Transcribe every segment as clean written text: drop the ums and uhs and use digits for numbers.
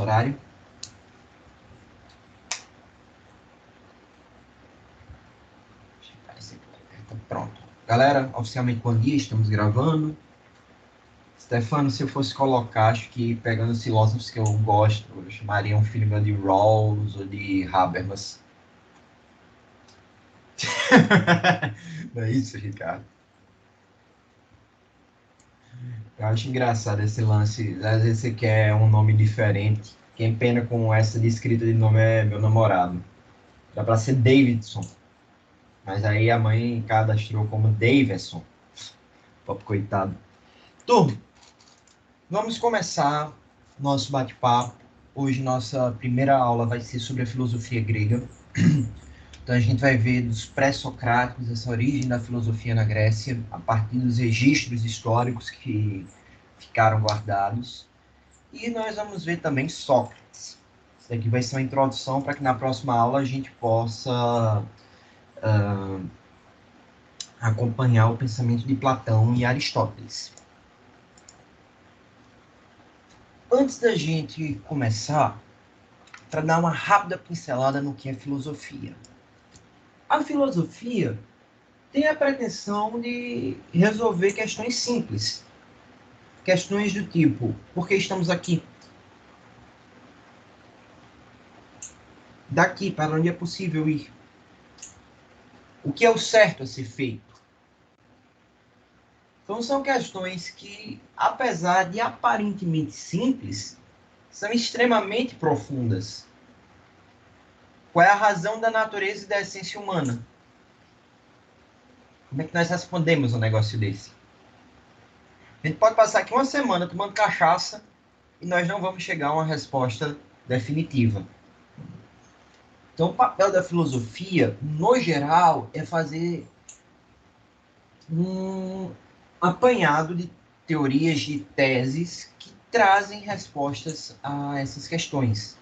Horário. Pronto. Galera, oficialmente bom dia, estamos gravando. Stefano, se eu fosse colocar, acho que pegando os filósofos que eu gosto, eu chamaria um filho meu de Rawls ou de Habermas. Não é isso, Ricardo? Eu acho engraçado esse lance. Às vezes você quer um nome diferente. Quem pena com essa de escrita de nome é meu namorado. Dá pra ser Davidson. Mas aí a mãe cadastrou como Davidson. Pobre coitado. Turma, vamos começar nosso bate-papo. Hoje nossa primeira aula vai ser sobre a filosofia grega. Então a gente vai ver dos pré-socráticos, essa origem da filosofia na Grécia, a partir dos registros históricos que ficaram guardados. E nós vamos ver também Sócrates. Isso daqui vai ser uma introdução para que na próxima aula a gente possa acompanhar o pensamento de Platão e Aristóteles. Antes da gente começar, para dar uma rápida pincelada no que é filosofia. A filosofia tem a pretensão de resolver questões simples. Questões do tipo, por que estamos aqui? Daqui, para onde é possível ir? O que é o certo a ser feito? Então são questões que, apesar de aparentemente simples, são extremamente profundas. Qual é a razão da natureza e da essência humana? Como é que nós respondemos um negócio desse? A gente pode passar aqui uma semana tomando cachaça e nós não vamos chegar a uma resposta definitiva. Então, o papel da filosofia, no geral, é fazer um apanhado de teorias, de teses que trazem respostas a essas questões.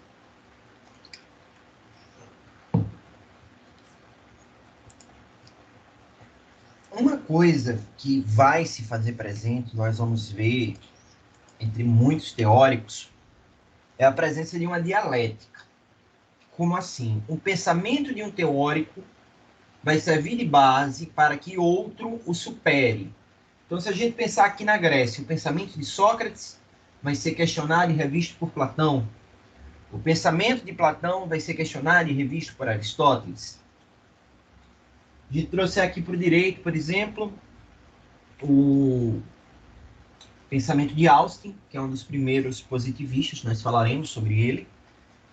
Uma coisa que vai se fazer presente, nós vamos ver entre muitos teóricos, é a presença de uma dialética. Como assim? O pensamento de um teórico vai servir de base para que outro o supere. Então, se a gente pensar aqui na Grécia, o pensamento de Sócrates vai ser questionado e revisto por Platão. O pensamento de Platão vai ser questionado e revisto por Aristóteles. A gente trouxe aqui para o direito, por exemplo, o pensamento de Austin, que é um dos primeiros positivistas, nós falaremos sobre ele,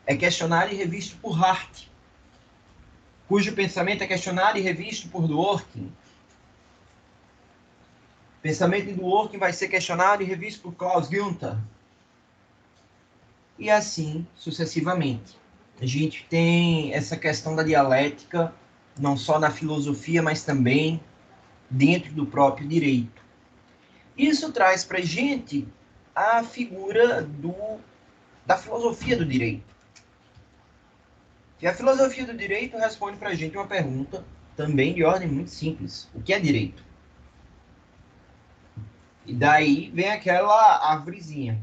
é questionado e revisto por Hart, cujo pensamento é questionado e revisto por Dworkin. O pensamento de Dworkin vai ser questionado e revisto por Klaus Günther. E assim sucessivamente. A gente tem essa questão da dialética, não só na filosofia, mas também dentro do próprio direito. Isso traz para a gente a figura da filosofia do direito. E a filosofia do direito responde para a gente uma pergunta também de ordem muito simples. O que é direito? E daí vem aquela árvorezinha.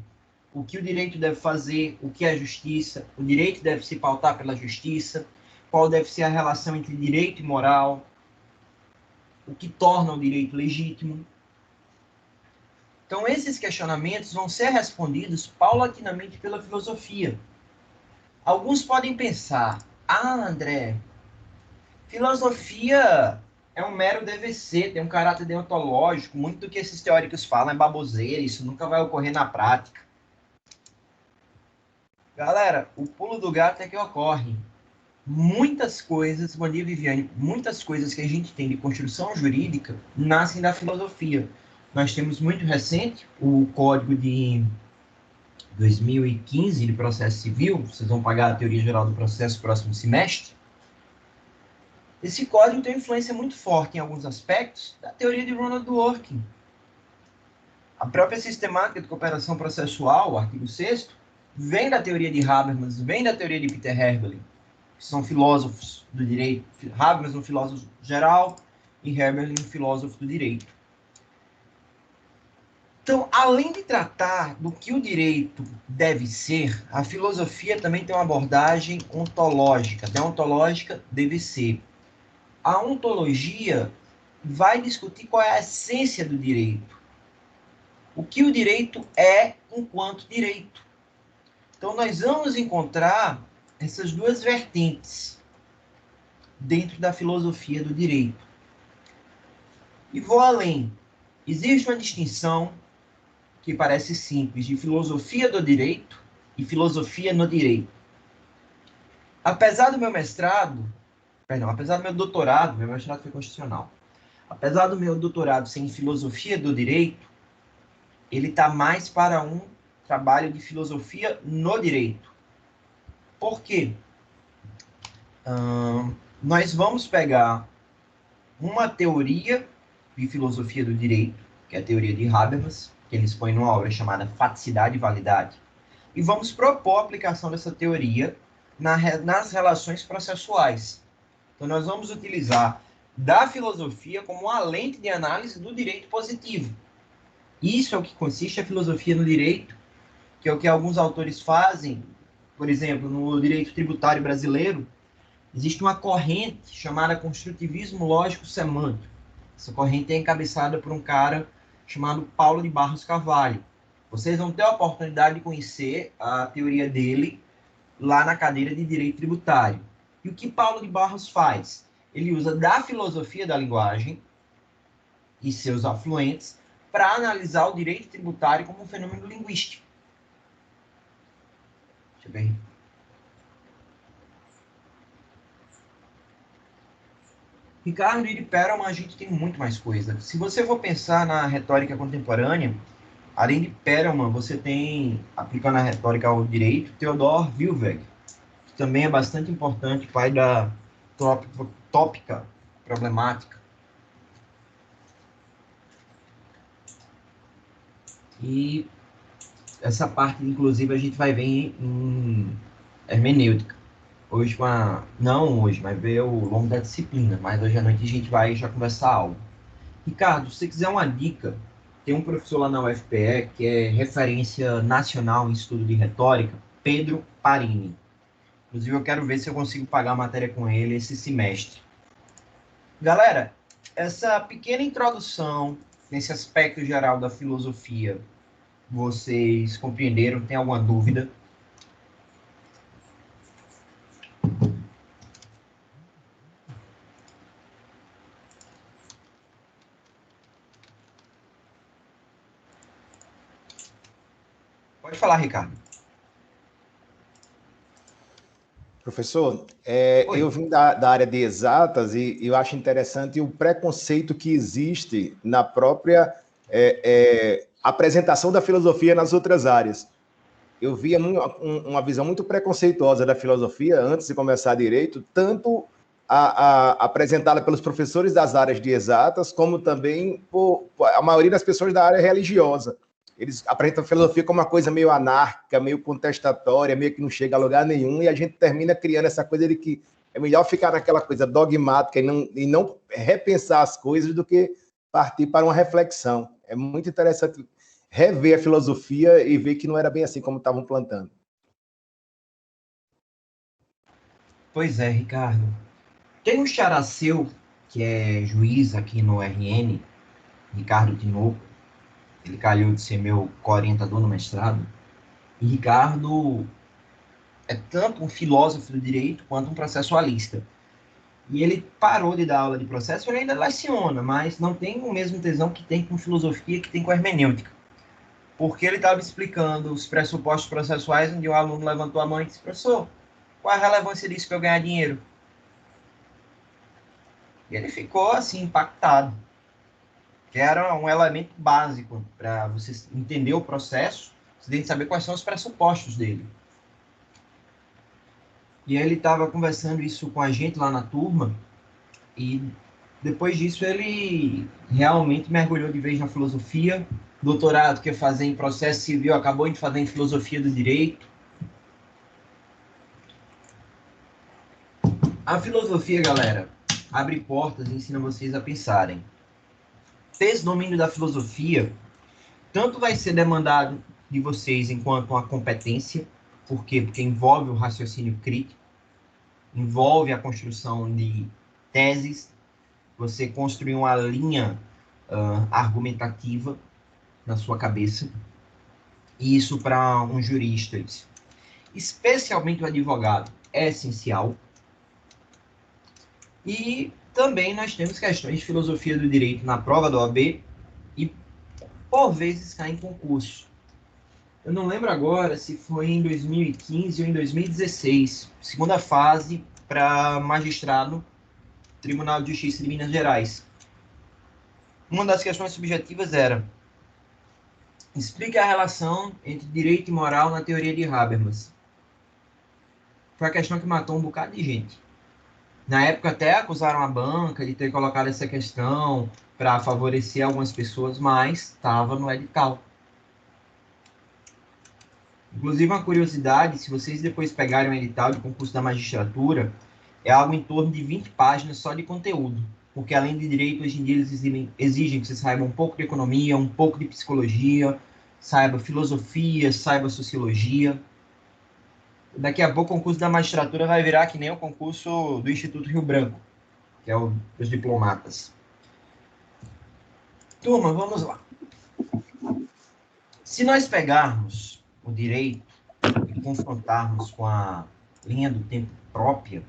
O que o direito deve fazer, o que é justiça, o direito deve se pautar pela justiça, qual deve ser a relação entre direito e moral, o que torna o direito legítimo. Então, esses questionamentos vão ser respondidos paulatinamente pela filosofia. Alguns podem pensar, André, filosofia é um mero DVC, tem um caráter deontológico, muito do que esses teóricos falam é baboseira, isso nunca vai ocorrer na prática. Galera, o pulo do gato é que ocorre. Muitas coisas, Maria Viviane, muitas coisas que a gente tem de construção jurídica nascem da filosofia. Nós temos muito recente o Código de 2015 de processo civil, vocês vão pagar a teoria geral do processo no próximo semestre. Esse código tem influência muito forte em alguns aspectos da teoria de Ronald Dworkin. A própria sistemática de cooperação processual, o artigo 6º, vem da teoria de Habermas, vem da teoria de Peter Herbelin, que são filósofos do direito. Habermas, um filósofo geral, e Herbelin, um filósofo do direito. Então, além de tratar do que o direito deve ser, a filosofia também tem uma abordagem ontológica. Deontológica deve ser. A ontologia vai discutir qual é a essência do direito. O que o direito é enquanto direito. Então, nós vamos encontrar essas duas vertentes dentro da filosofia do direito. E vou além. Existe uma distinção que parece simples de filosofia do direito e filosofia no direito. Apesar do meu mestrado, apesar do meu doutorado, meu mestrado foi constitucional. Apesar do meu doutorado ser em filosofia do direito, ele está mais para um trabalho de filosofia no direito. Por quê? Nós vamos pegar uma teoria de filosofia do direito, que é a teoria de Habermas, que ele expõe numa obra chamada Faticidade e Validade, e vamos propor a aplicação dessa teoria nas relações processuais. Então, nós vamos utilizar da filosofia como uma lente de análise do direito positivo. Isso é o que consiste a filosofia no direito, que é o que alguns autores fazem. Por exemplo, no direito tributário brasileiro, existe uma corrente chamada construtivismo lógico semântico. Essa corrente é encabeçada por um cara chamado Paulo de Barros Carvalho. Vocês vão ter a oportunidade de conhecer a teoria dele lá na cadeira de direito tributário. E o que Paulo de Barros faz? Ele usa da filosofia da linguagem e seus afluentes para analisar o direito tributário como um fenômeno linguístico. Deixa eu ver. Ricardo e de Perelman, a gente tem muito mais coisa. Se você for pensar na retórica contemporânea, além de Perelman, você tem, aplicando a retórica ao direito, Theodor Wilweg, que também é bastante importante, pai da tópica problemática. E essa parte, inclusive, a gente vai ver em hermenêutica. Hoje, não hoje, mas ver ao longo da disciplina. Mas hoje à noite a gente vai já conversar algo. Ricardo, se você quiser uma dica, tem um professor lá na UFPE que é referência nacional em estudo de retórica, Pedro Parini. Inclusive, eu quero ver se eu consigo pagar a matéria com ele esse semestre. Galera, essa pequena introdução nesse aspecto geral da filosofia, vocês compreenderam? Tem alguma dúvida? Pode falar, Ricardo. Professor, eu vim da área de exatas e eu acho interessante o preconceito que existe na própria apresentação da filosofia nas outras áreas. Eu via uma visão muito preconceituosa da filosofia antes de começar direito, tanto apresentada pelos professores das áreas de exatas, como também por a maioria das pessoas da área religiosa. Eles apresentam a filosofia como uma coisa meio anárquica, meio contestatória, meio que não chega a lugar nenhum, e a gente termina criando essa coisa de que é melhor ficar naquela coisa dogmática e não repensar as coisas do que partir para uma reflexão. É muito interessante rever a filosofia e ver que não era bem assim como estavam plantando. Pois é, Ricardo. Tem um xará seu, que é juiz aqui no RN, Ricardo Tinoco. Ele calhou de ser meu co-orientador no mestrado. E Ricardo é tanto um filósofo do direito quanto um processualista. E ele parou de dar aula de processo, ele ainda leciona, mas não tem o mesmo tesão que tem com filosofia, que tem com hermenêutica. Porque ele estava explicando os pressupostos processuais, onde o aluno levantou a mão e disse: professor, qual a relevância disso para eu ganhar dinheiro? E ele ficou assim, impactado. Que era um elemento básico para você entender o processo, você tem que saber quais são os pressupostos dele. E ele estava conversando isso com a gente lá na turma, e depois disso ele realmente mergulhou de vez na filosofia. Doutorado que ia fazer em processo civil, acabou de fazer em filosofia do direito. A filosofia, galera, abre portas e ensina vocês a pensarem. Ter esse domínio da filosofia tanto vai ser demandado de vocês enquanto uma competência, por quê? Porque envolve o raciocínio crítico, envolve a construção de teses, você construir uma linha argumentativa na sua cabeça, e isso para um jurista, especialmente o advogado, é essencial. E também nós temos questões de filosofia do direito na prova da OAB e, por vezes, cai em concurso. Eu não lembro agora se foi em 2015 ou em 2016, segunda fase para magistrado, Tribunal de Justiça de Minas Gerais. Uma das questões subjetivas era: explique a relação entre direito e moral na teoria de Habermas. Foi a questão que matou um bocado de gente. Na época até acusaram a banca de ter colocado essa questão para favorecer algumas pessoas, mas estava no edital. Inclusive, uma curiosidade, se vocês depois pegarem o edital de concurso da magistratura, é algo em torno de 20 páginas só de conteúdo. Porque além de direito, hoje em dia eles exigem que você saiba um pouco de economia, um pouco de psicologia, saiba filosofia, saiba sociologia. Daqui a pouco o concurso da magistratura vai virar que nem o concurso do Instituto Rio Branco, que é o dos diplomatas. Turma, vamos lá. Se nós pegarmos o direito e confrontarmos com a linha do tempo própria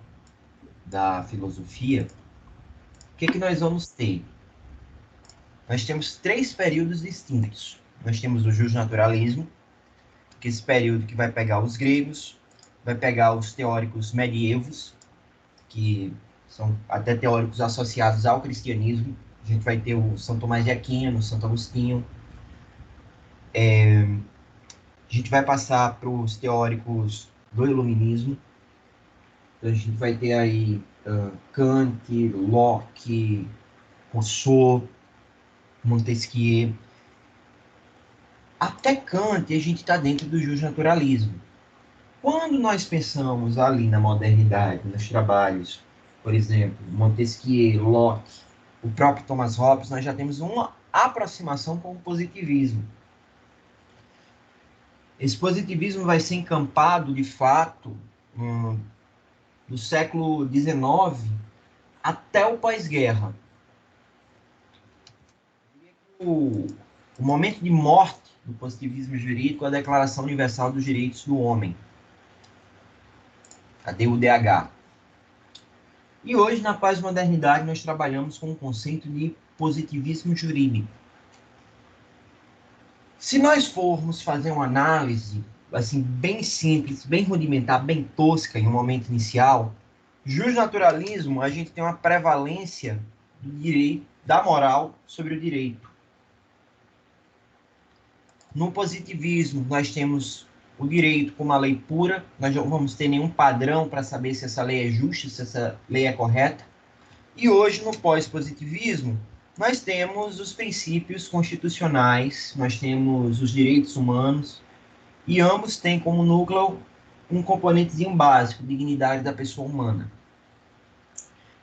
da filosofia, o que nós vamos ter? Nós temos 3 períodos distintos. Nós temos o justnaturalismo, que é esse período que vai pegar os gregos, vai pegar os teóricos medievos, que são até teóricos associados ao cristianismo. A gente vai ter o São Tomás de Aquino, Santo Agostinho. A gente vai passar para os teóricos do iluminismo. Então, a gente vai ter aí Kant, Locke, Rousseau, Montesquieu. Até Kant a gente está dentro do justnaturalismo. Quando nós pensamos ali na modernidade, nos trabalhos, por exemplo, Montesquieu, Locke, o próprio Thomas Hobbes, nós já temos uma aproximação com o positivismo. Esse positivismo vai ser encampado, de fato, do século XIX até o pós-guerra. O momento de morte do positivismo jurídico é a Declaração Universal dos Direitos do Homem, a DUDH. E hoje, na pós-modernidade, nós trabalhamos com o conceito de positivismo jurídico. Se nós formos fazer uma análise assim, bem simples, bem rudimentar, bem tosca em um momento inicial, justnaturalismo, a gente tem uma prevalência do direito, da moral sobre o direito. No positivismo, nós temos o direito como uma lei pura, nós não vamos ter nenhum padrão para saber se essa lei é justa, se essa lei é correta. E hoje, no pós-positivismo, nós temos os princípios constitucionais, nós temos os direitos humanos, e ambos têm como núcleo um componentezinho básico, dignidade da pessoa humana.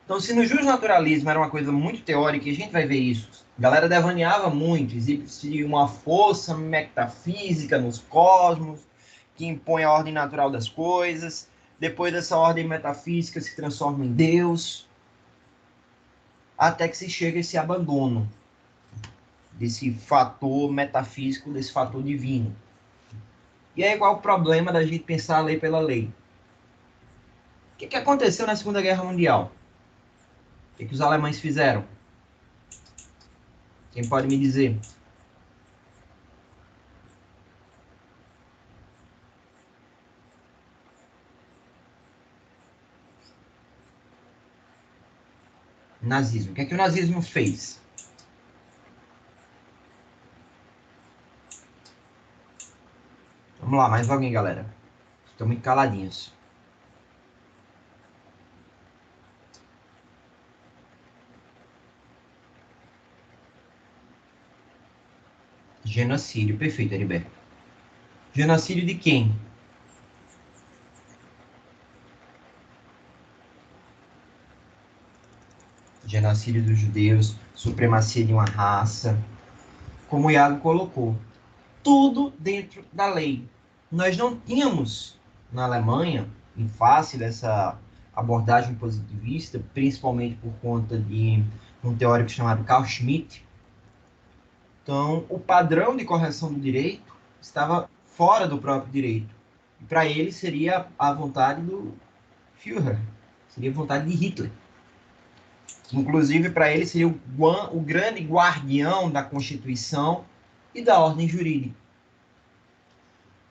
Então, se no justnaturalismo era uma coisa muito teórica, e a gente vai ver isso, a galera devaneava muito, existe uma força metafísica nos cosmos, que impõe a ordem natural das coisas, depois dessa ordem metafísica se transforma em Deus, até que se chega a esse abandono desse fator metafísico, desse fator divino. E aí qual é o problema da gente pensar a lei pela lei? O que aconteceu na Segunda Guerra Mundial? O que os alemães fizeram? Quem pode me dizer? Nazismo. O que o nazismo fez? Vamos lá, mais alguém, galera? Estão muito caladinhos. Genocídio. Perfeito, Heriberto. Genocídio de quem? Genocídio dos judeus, supremacia de uma raça. Como o Iago colocou, tudo dentro da lei. Nós não tínhamos na Alemanha, em face dessa abordagem positivista, principalmente por conta de um teórico chamado Carl Schmitt. Então, o padrão de correção do direito estava fora do próprio direito. E para ele seria a vontade do Führer, seria a vontade de Hitler. Inclusive, para ele seria o grande guardião da Constituição e da ordem jurídica.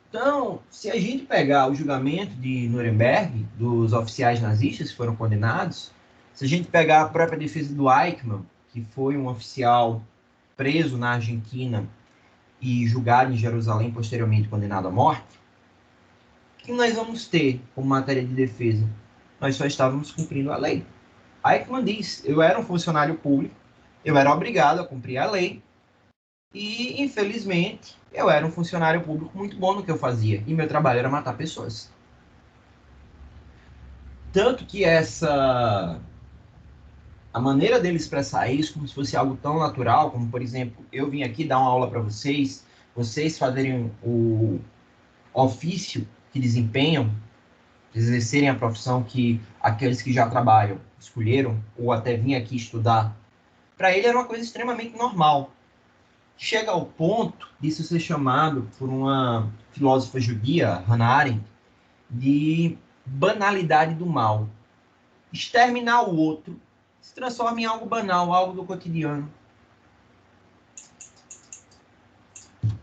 Então, se a gente pegar o julgamento de Nuremberg, dos oficiais nazistas que foram condenados, se a gente pegar a própria defesa do Eichmann, que foi um oficial preso na Argentina e julgado em Jerusalém, posteriormente condenado à morte, o que nós vamos ter como matéria de defesa? Nós só estávamos cumprindo a lei. Eichmann diz, eu era um funcionário público, eu era obrigado a cumprir a lei, e, infelizmente, eu era um funcionário público muito bom no que eu fazia, e meu trabalho era matar pessoas. Tanto que a maneira dele expressar isso como se fosse algo tão natural, como, por exemplo, eu vim aqui dar uma aula para vocês, vocês fazerem o ofício que desempenham, exercerem a profissão que aqueles que já trabalham escolheram, ou até vir aqui estudar, para ele era uma coisa extremamente normal. Chega ao ponto disso ser chamado por uma filósofa judia, Hannah Arendt, de banalidade do mal. Exterminar o outro se transforma em algo banal, algo do cotidiano.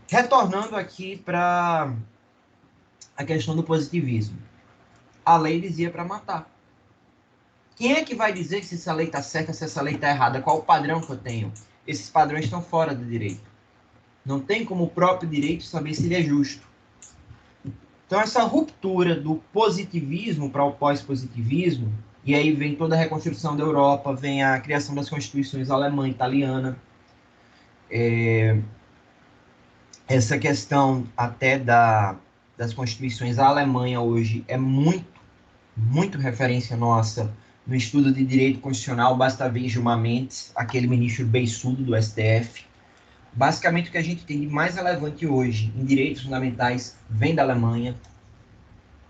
Retornando aqui para a questão do positivismo. A lei dizia para matar. Quem é que vai dizer se essa lei está certa, se essa lei está errada? Qual o padrão que eu tenho? Esses padrões estão fora do direito. Não tem como o próprio direito saber se ele é justo. Então, essa ruptura do positivismo para o pós-positivismo, e aí vem toda a reconstrução da Europa, vem a criação das constituições alemã e italiana, essa questão até das constituições, a Alemanha hoje é muito referência nossa no estudo de direito constitucional, basta ver Gilmar Mendes, aquele ministro beiçudo do STF. Basicamente, o que a gente tem de mais relevante hoje em direitos fundamentais vem da Alemanha.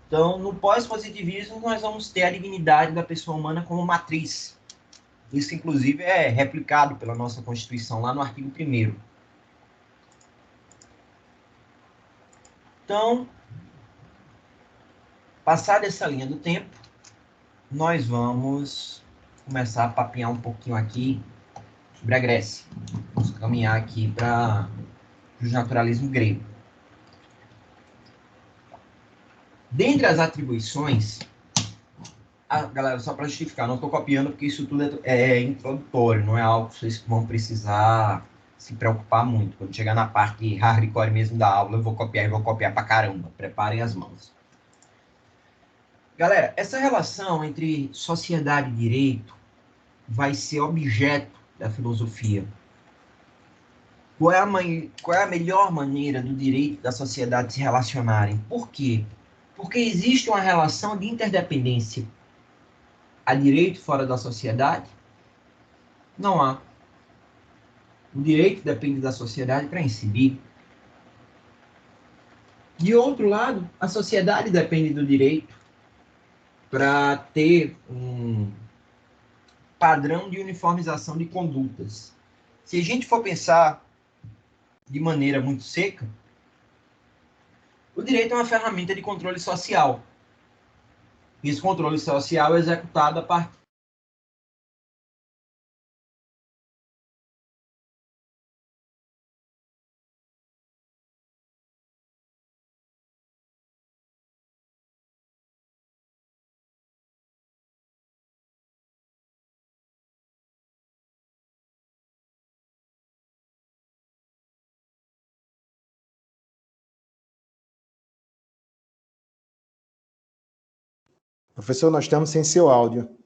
Então, no pós-positivismo, nós vamos ter a dignidade da pessoa humana como matriz. Isso, inclusive, é replicado pela nossa Constituição, lá no artigo 1º. Então, passada essa linha do tempo, nós vamos começar a papear um pouquinho aqui sobre a Grécia. Vamos caminhar aqui para o naturalismo grego. Dentre as atribuições, galera, só para justificar, não estou copiando porque isso tudo é introdutório, não é algo que vocês vão precisar se preocupar muito. Quando chegar na parte hardcore mesmo da aula, eu vou copiar e vou copiar pra caramba. Preparem as mãos. Galera, essa relação entre sociedade e direito vai ser objeto da filosofia. Qual é a melhor maneira do direito e da sociedade se relacionarem? Por quê? Porque existe uma relação de interdependência. Há direito fora da sociedade? Não há. O direito depende da sociedade para incidir. De outro lado, a sociedade depende do direito para ter um padrão de uniformização de condutas. Se a gente for pensar de maneira muito seca, o direito é uma ferramenta de controle social. Esse controle social é executado a partir Professor, nós estamos sem seu áudio.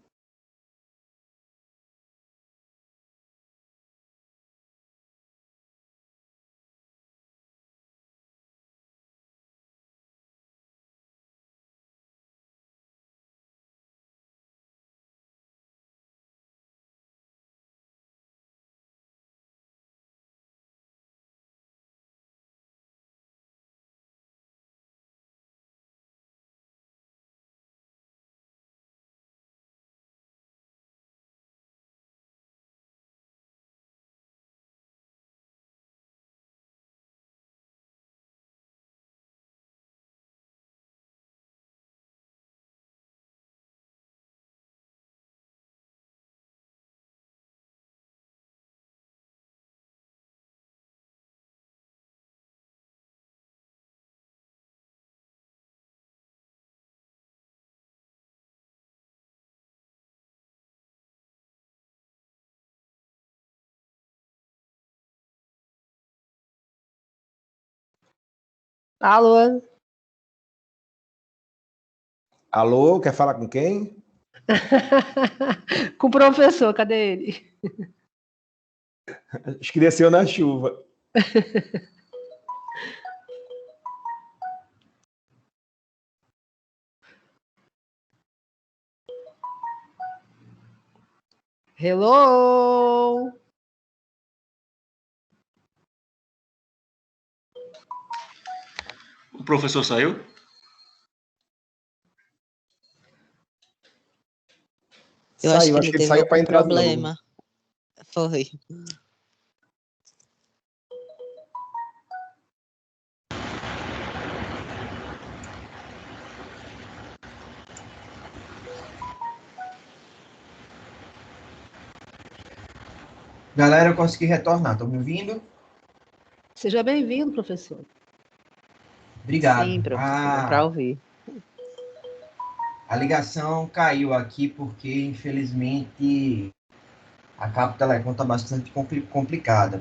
Alô? Alô, quer falar com quem? Com o professor, cadê ele? Acho que desceu na chuva. Hello? O professor saiu? Eu acho Saiu, que acho ele que ele teve saiu para algum entrar de novo. problema. Foi. Galera, eu consegui retornar. Estão me ouvindo? Seja bem-vindo, professor. Obrigado. Sim, professor, deu para ouvir. A ligação caiu aqui porque, infelizmente, a cabo Telecom está bastante complicada.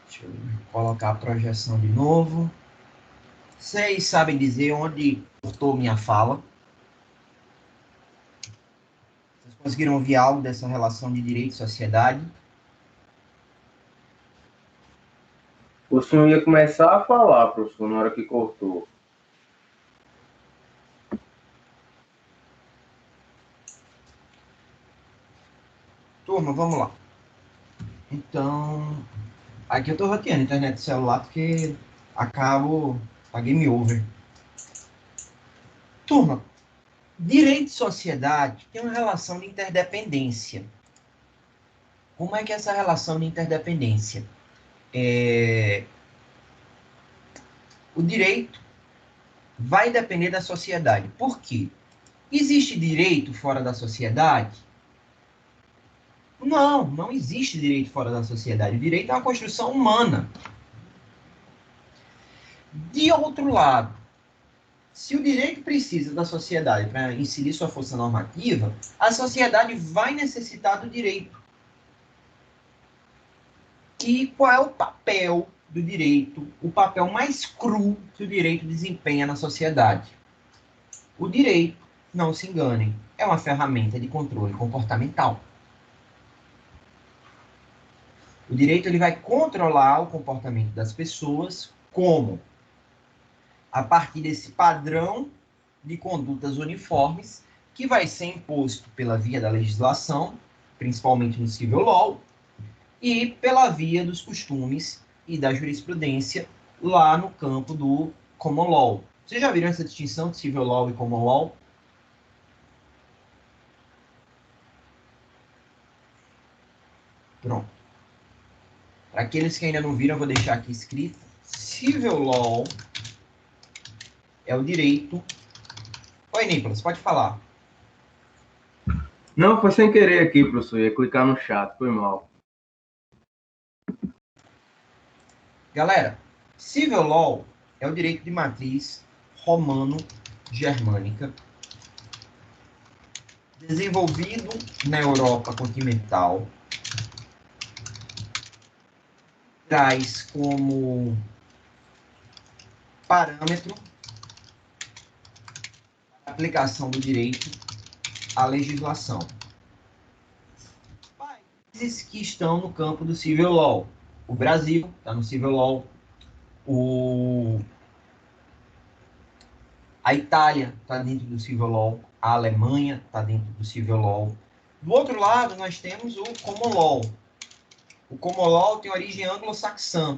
Deixa eu colocar a projeção de novo. Vocês sabem dizer onde cortou minha fala? Vocês conseguiram ouvir algo dessa relação de direito e sociedade? O senhor ia começar a falar, professor, na hora que cortou. Turma, vamos lá. Então, aqui eu estou roteando internet do celular porque acabo a game over. Turma, direito e sociedade tem uma relação de interdependência. Como é que é essa relação de interdependência? O direito vai depender da sociedade. Por quê? Existe direito fora da sociedade? Não, não existe direito fora da sociedade. O direito é uma construção humana. De outro lado, se o direito precisa da sociedade para inserir sua força normativa, a sociedade vai necessitar do direito. E qual é o papel do direito, o papel mais cru que o direito desempenha na sociedade? O direito, não se enganem, é uma ferramenta de controle comportamental. O direito ele vai controlar o comportamento das pessoas como? A partir desse padrão de condutas uniformes que vai ser imposto pela via da legislação, principalmente no civil law, e pela via dos costumes e da jurisprudência lá no campo do common law. Vocês já viram essa distinção de civil law e common law? Pronto. Para aqueles que ainda não viram, eu vou deixar aqui escrito. Civil law é o direito... Oi, Nicolas, pode falar. Não, foi sem querer aqui, professor. Ia clicar no chat, foi mal. Galera, civil law é o direito de matriz romano-germânica, desenvolvido na Europa continental, traz como parâmetro a aplicação do direito à legislação. Países que estão no campo do civil law. O Brasil está no civil law. A Itália está dentro do civil law. A Alemanha está dentro do civil law. Do outro lado, nós temos o common law. O common law tem origem anglo-saxã.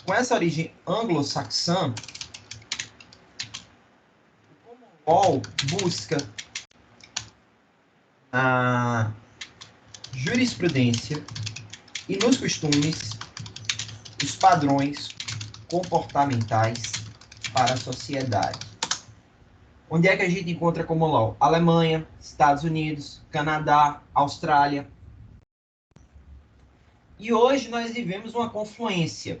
Com essa origem anglo-saxã, o common law busca a jurisprudência e nos costumes os padrões comportamentais para a sociedade. Onde é que a gente encontra common law? Alemanha, Estados Unidos, Canadá, Austrália. E hoje nós vivemos uma confluência.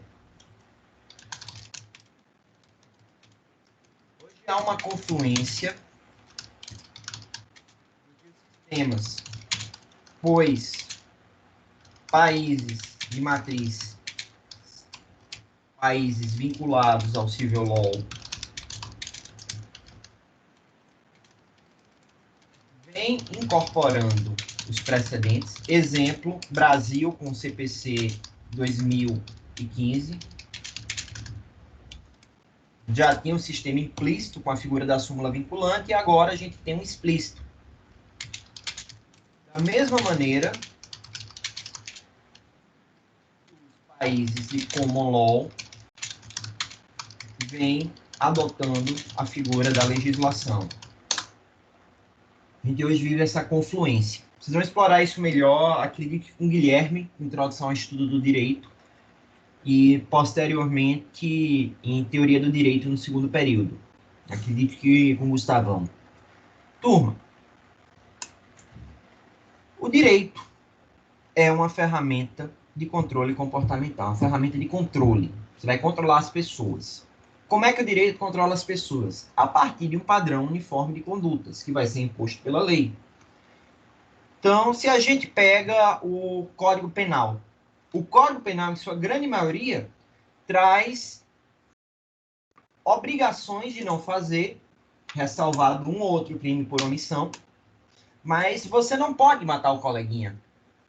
Hoje há uma confluência de sistemas, pois países de matriz, países vinculados ao Civil Law, vem incorporando os precedentes. Exemplo, Brasil com o CPC 2015, já tinha um sistema implícito com a figura da súmula vinculante, e agora a gente tem um explícito. Da mesma maneira, os países de common law vêm adotando a figura da legislação. A gente hoje vive essa confluência. Vocês vão explorar isso melhor, acredito que com Guilherme, introdução ao estudo do direito, e posteriormente em teoria do direito no segundo período. Acredito que com Gustavão. Turma, o direito é uma ferramenta de controle comportamental, uma ferramenta de controle. Você vai controlar as pessoas. Como é que o direito controla as pessoas? A partir de um padrão uniforme de condutas, que vai ser imposto pela lei. Então, se a gente pega o Código Penal, o Código Penal, em sua grande maioria, traz obrigações de não fazer, ressalvado um ou outro crime por omissão, mas você não pode matar o coleguinha,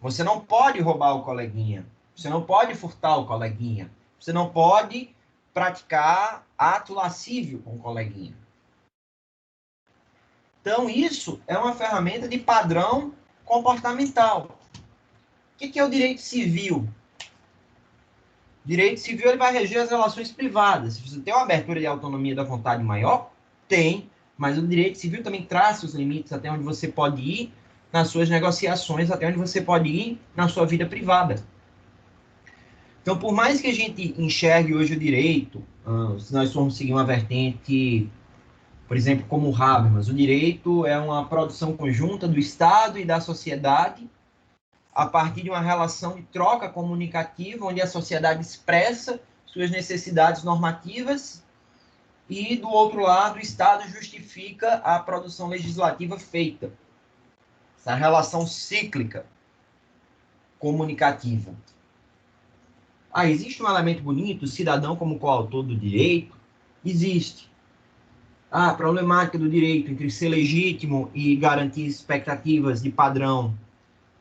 você não pode roubar o coleguinha, você não pode furtar o coleguinha, você não pode praticar ato lascívio com o coleguinha. Então, isso é uma ferramenta de padrão comportamental. O que é o direito civil? O direito civil ele vai reger as relações privadas. Se você tem uma abertura de autonomia da vontade maior, tem, mas o direito civil também traça os limites até onde você pode ir nas suas negociações, até onde você pode ir na sua vida privada. Então, por mais que a gente enxergue hoje o direito, se nós formos seguir uma vertente, por exemplo, como o Habermas, o direito é uma produção conjunta do Estado e da sociedade, a partir de uma relação de troca comunicativa, onde a sociedade expressa suas necessidades normativas e, do outro lado, o Estado justifica a produção legislativa feita. Essa relação cíclica comunicativa. Existe um elemento bonito, o cidadão como coautor do direito? Existe. A problemática do direito entre ser legítimo e garantir expectativas de padrão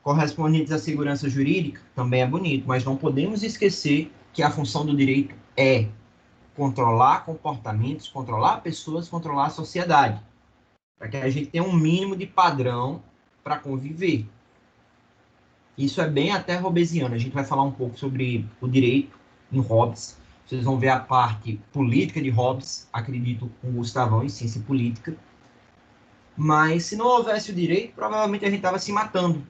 correspondentes à segurança jurídica, também é bonito, mas não podemos esquecer que a função do direito é controlar comportamentos, controlar pessoas, controlar a sociedade, para que a gente tenha um mínimo de padrão para conviver. Isso é bem até hobbesiano. A gente vai falar um pouco sobre o direito em Hobbes. Vocês vão ver a parte política de Hobbes, acredito, com Gustavão em ciência política. Mas se não houvesse o direito, provavelmente a gente estava se matando.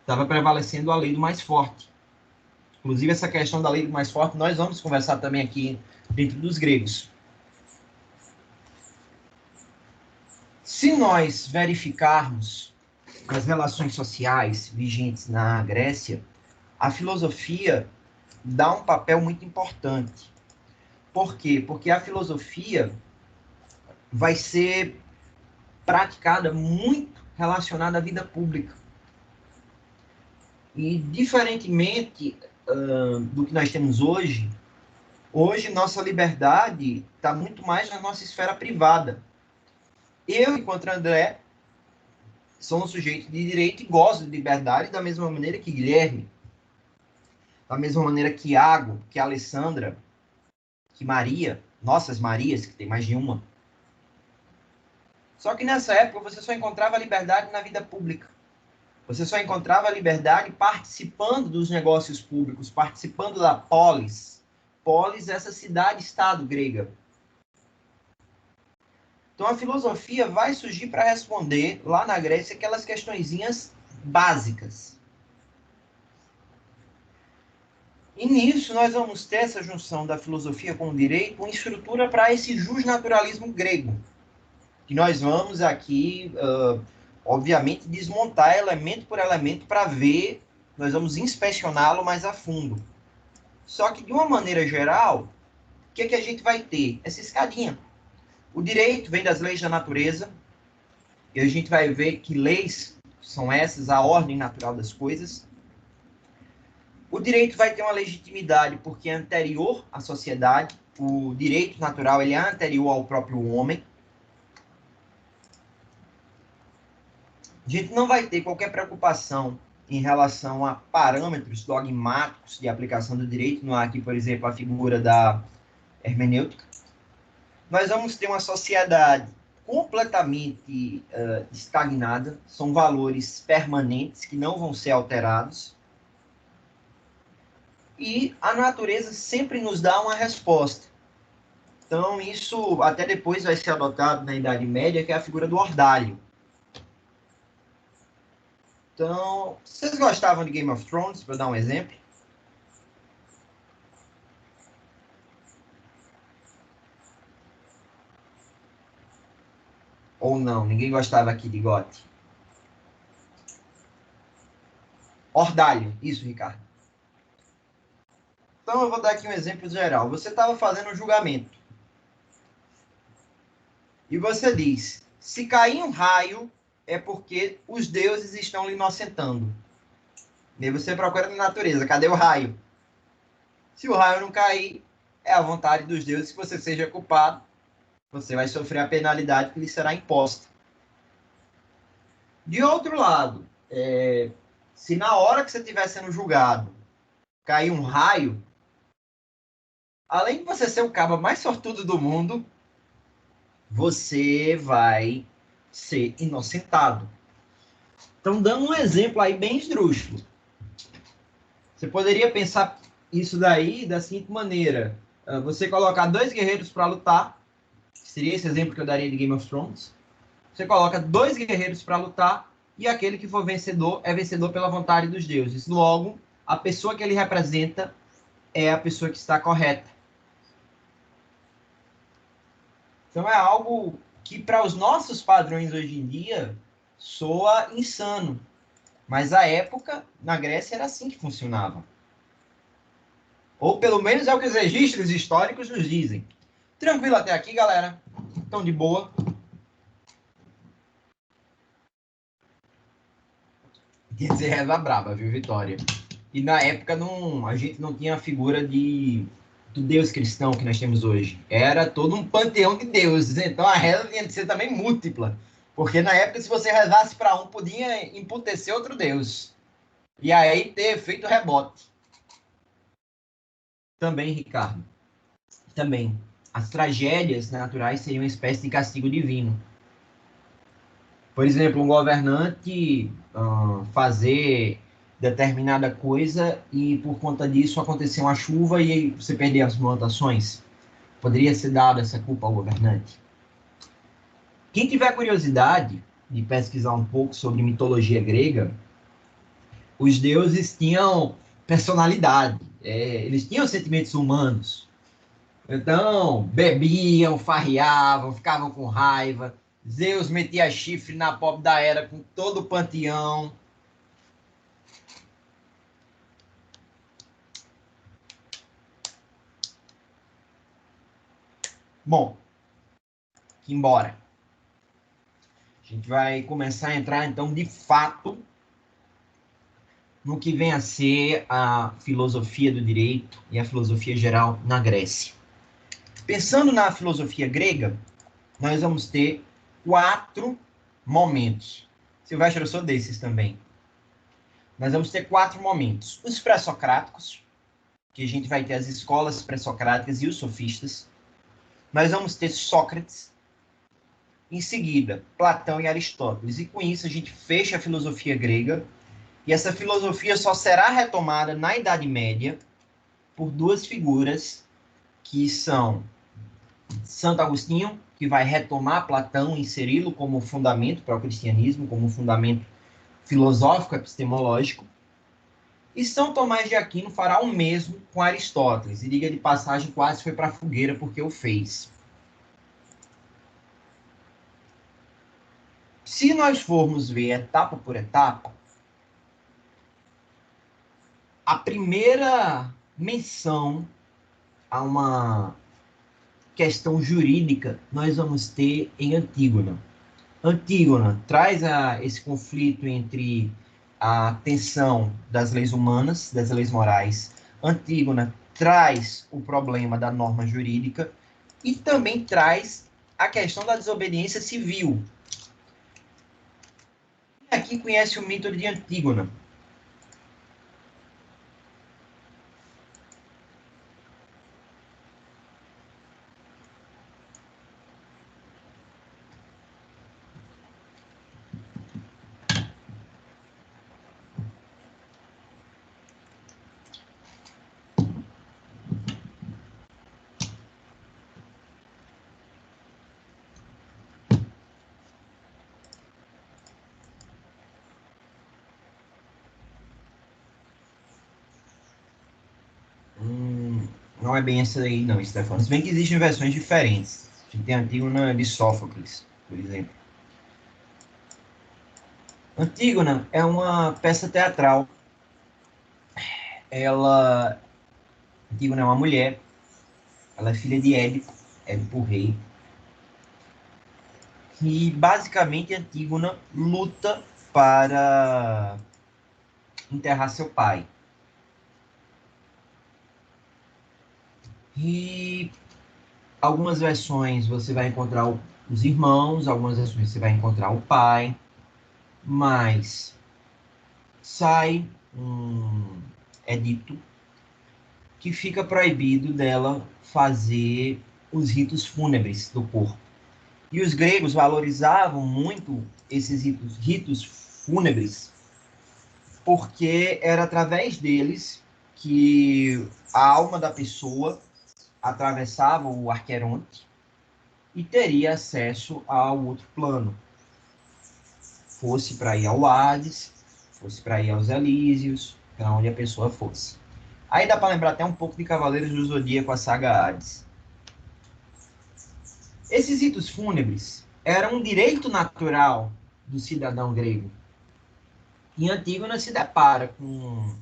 Estava prevalecendo a lei do mais forte. Inclusive, essa questão da lei do mais forte, nós vamos conversar também aqui dentro dos gregos. Se nós verificarmos as relações sociais vigentes na Grécia, a filosofia dá um papel muito importante. Por quê? Porque a filosofia vai ser praticada muito relacionada à vida pública. E, diferentemente do que nós temos hoje nossa liberdade está muito mais na nossa esfera privada. Eu, enquanto André, sou um sujeito de direito e gosto de liberdade da mesma maneira que Guilherme, da mesma maneira que Iago, que Alessandra, que Maria, nossas Marias, que tem mais de uma. Só que nessa época você só encontrava liberdade na vida pública. Você só encontrava liberdade participando dos negócios públicos, participando da polis. Polis é essa cidade-estado grega. Então a filosofia vai surgir para responder lá na Grécia aquelas questõezinhas básicas. E nisso nós vamos ter essa junção da filosofia com o direito, uma estrutura para esse justnaturalismo grego. Que nós vamos aqui, obviamente, desmontar elemento por elemento para ver, nós vamos inspecioná-lo mais a fundo. Só que, de uma maneira geral, o que é que a gente vai ter? Essa escadinha. O direito vem das leis da natureza, e a gente vai ver que leis são essas, a ordem natural das coisas. O direito vai ter uma legitimidade porque é anterior à sociedade. O direito natural ele é anterior ao próprio homem. A gente não vai ter qualquer preocupação em relação a parâmetros dogmáticos de aplicação do direito. Não há aqui, por exemplo, a figura da hermenêutica. Nós vamos ter uma sociedade completamente estagnada. São valores permanentes que não vão ser alterados. E a natureza sempre nos dá uma resposta. Então, isso até depois vai ser adotado na Idade Média, que é a figura do ordalho. Então, vocês gostavam de Game of Thrones, para dar um exemplo? Ou não? Ninguém gostava aqui de GOT? Ordalho, isso, Ricardo. Então, eu vou dar aqui um exemplo geral. Você estava fazendo um julgamento. E você diz, se cair um raio, é porque os deuses estão lhe inocentando. E aí você procura na natureza, cadê o raio? Se o raio não cair, é a vontade dos deuses que você seja culpado. Você vai sofrer a penalidade que lhe será imposta. De outro lado, se na hora que você estiver sendo julgado, cair um raio, além de você ser o cabo mais sortudo do mundo, você vai ser inocentado. Então, dando um exemplo aí bem esdrúxulo. Você poderia pensar isso daí da seguinte maneira. Você colocar 2 guerreiros para lutar. Seria esse exemplo que eu daria de Game of Thrones. Você coloca 2 guerreiros para lutar e aquele que for vencedor é vencedor pela vontade dos deuses. Logo, a pessoa que ele representa é a pessoa que está correta. Então, é algo que, para os nossos padrões hoje em dia, soa insano. Mas, à época, na Grécia, era assim que funcionava. Ou, pelo menos, é o que os registros históricos nos dizem. Tranquilo até aqui, galera? Então, de boa. Quer dizer, reza braba, viu, Vitória? E, na época, a gente não tinha a figura do Deus cristão que nós temos hoje. Era todo um panteão de deuses. Então, a reza tinha de ser também múltipla. Porque na época, se você rezasse para um, podia emputecer outro Deus. E aí ter efeito rebote. Também, Ricardo. Também. As tragédias naturais seriam uma espécie de castigo divino. Por exemplo, um governante fazer determinada coisa e por conta disso acontecer uma chuva e você perder as plantações. Poderia ser dada essa culpa ao governante. Quem tiver curiosidade de pesquisar um pouco sobre mitologia grega, os deuses tinham personalidade, eles tinham sentimentos humanos. Então, bebiam, farreavam, ficavam com raiva. Zeus metia chifre na pobre da Hera com todo o panteão. Bom, embora. A gente vai começar a entrar, então, de fato, no que vem a ser a filosofia do direito e a filosofia geral na Grécia. Pensando na filosofia grega, nós vamos ter 4 momentos. Silvestre, eu sou desses também. Nós vamos ter 4 momentos. Os pré-socráticos, que a gente vai ter as escolas pré-socráticas e os sofistas. Nós vamos ter Sócrates. Em seguida, Platão e Aristóteles. E com isso a gente fecha a filosofia grega. E essa filosofia só será retomada na Idade Média por 2 figuras que são Santo Agostinho, que vai retomar Platão e inseri-lo como fundamento para o cristianismo, como fundamento filosófico epistemológico. E São Tomás de Aquino fará o mesmo com Aristóteles. E diga de passagem, quase foi para a fogueira porque o fez. Se nós formos ver etapa por etapa, a primeira menção a uma questão jurídica nós vamos ter em Antígona. Antígona traz esse conflito entre a tensão das leis humanas, das leis morais. Antígona traz o problema da norma jurídica e também traz a questão da desobediência civil. Quem aqui conhece o mito de Antígona? Não é bem essa aí, não, Stefano. Se bem que existem versões diferentes. A gente tem Antígona de Sófocles, por exemplo. Antígona é uma peça teatral. Antígona é uma mulher. Ela é filha de Édipo rei. E, basicamente, Antígona luta para enterrar seu pai. E algumas versões você vai encontrar os irmãos, algumas versões você vai encontrar o pai, mas sai um edito que fica proibido dela fazer os ritos fúnebres do corpo. E os gregos valorizavam muito esses ritos fúnebres, porque era através deles que a alma da pessoa atravessava o Aqueronte e teria acesso ao outro plano. Fosse para ir ao Hades, fosse para ir aos Elísios, para onde a pessoa fosse. Aí dá para lembrar até um pouco de Cavaleiros do Zodíaco, a saga Hades. Esses ritos fúnebres eram um direito natural do cidadão grego. E Antígona se depara com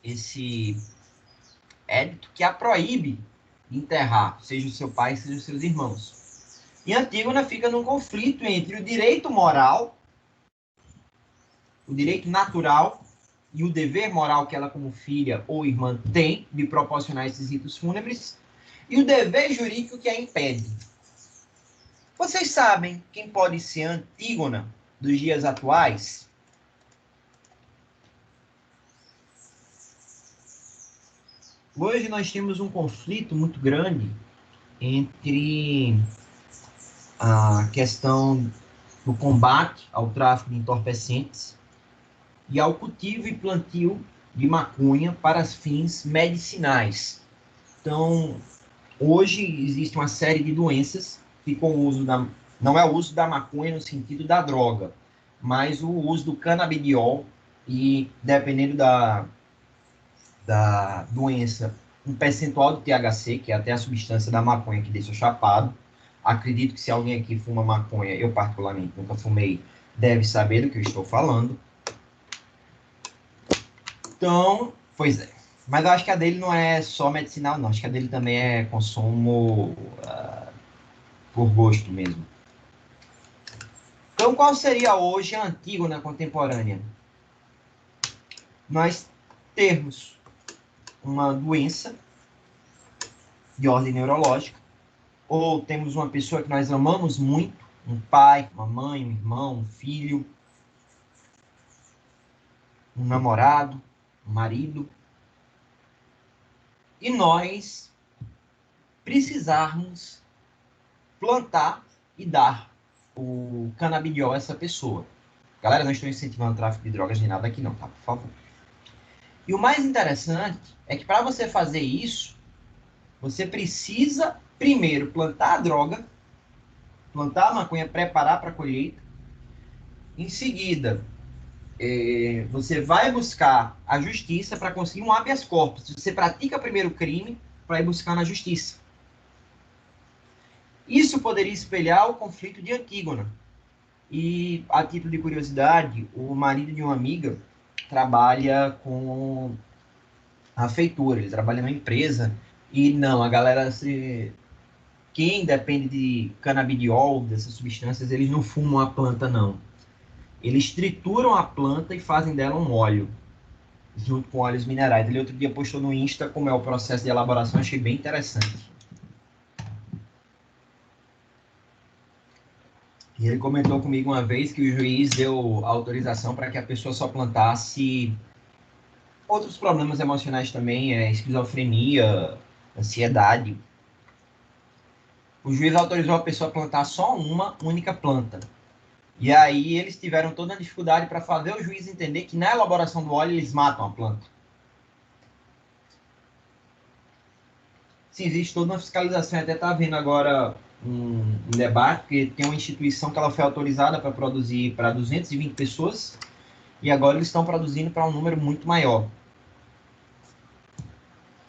esse édito que a proíbe de enterrar, seja o seu pai, seja os seus irmãos. E Antígona fica num conflito entre o direito moral, o direito natural e o dever moral que ela, como filha ou irmã, tem de proporcionar esses ritos fúnebres, e o dever jurídico que a impede. Vocês sabem quem pode ser Antígona dos dias atuais? Hoje nós temos um conflito muito grande entre a questão do combate ao tráfico de entorpecentes e ao cultivo e plantio de maconha para fins medicinais. Então, hoje existe uma série de doenças que com o uso da... Não é o uso da maconha no sentido da droga, mas o uso do canabidiol e, dependendo da doença, um percentual de THC, que é até a substância da maconha que deixa chapado. Acredito que se alguém aqui fuma maconha, eu particularmente nunca fumei, deve saber do que eu estou falando. Então, pois é. Mas eu acho que a dele não é só medicinal, não. Acho que a dele também é consumo por gosto mesmo. Então, qual seria hoje a Antígona contemporânea? Nós termos uma doença de ordem neurológica, ou temos uma pessoa que nós amamos muito, um pai, uma mãe, um irmão, um filho, um namorado, um marido, e nós precisarmos plantar e dar o canabidiol a essa pessoa. Galera, não estou incentivando o tráfico de drogas nem nada aqui não, tá? Por favor. E o mais interessante é que para você fazer isso, você precisa primeiro plantar a droga, plantar a maconha, preparar para a colheita. Em seguida, você vai buscar a justiça para conseguir um habeas corpus. Você pratica primeiro o crime para ir buscar na justiça. Isso poderia espelhar o conflito de Antígona. E, a título de curiosidade, o marido de uma amiga trabalha com a feitura, ele trabalha numa empresa, e não, a galera, quem depende de canabidiol, dessas substâncias, eles não fumam a planta, não. Eles trituram a planta e fazem dela um óleo, junto com óleos minerais. Ele outro dia postou no Insta como é o processo de elaboração, achei bem interessante. E ele comentou comigo uma vez que o juiz deu autorização para que a pessoa só plantasse outros problemas emocionais também, esquizofrenia, ansiedade. O juiz autorizou a pessoa a plantar só uma única planta. E aí eles tiveram toda a dificuldade para fazer o juiz entender que na elaboração do óleo eles matam a planta. Sim, existe toda uma fiscalização, até está havendo agora um debate, porque tem uma instituição que ela foi autorizada para produzir para 220 pessoas, e agora eles estão produzindo para um número muito maior.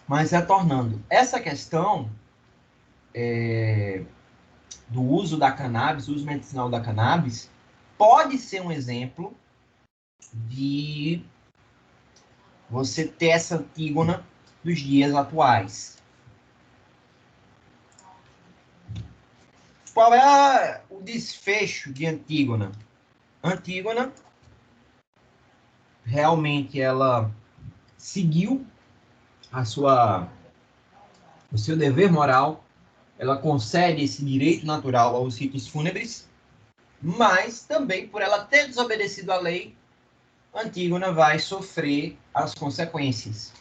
Mas retornando, essa questão do uso da cannabis, uso medicinal da cannabis, pode ser um exemplo de você ter essa Antígona dos dias atuais. Qual é o desfecho de Antígona? Antígona, realmente, ela seguiu o seu dever moral, ela concede esse direito natural aos ritos fúnebres, mas também por ela ter desobedecido à lei, Antígona vai sofrer as consequências.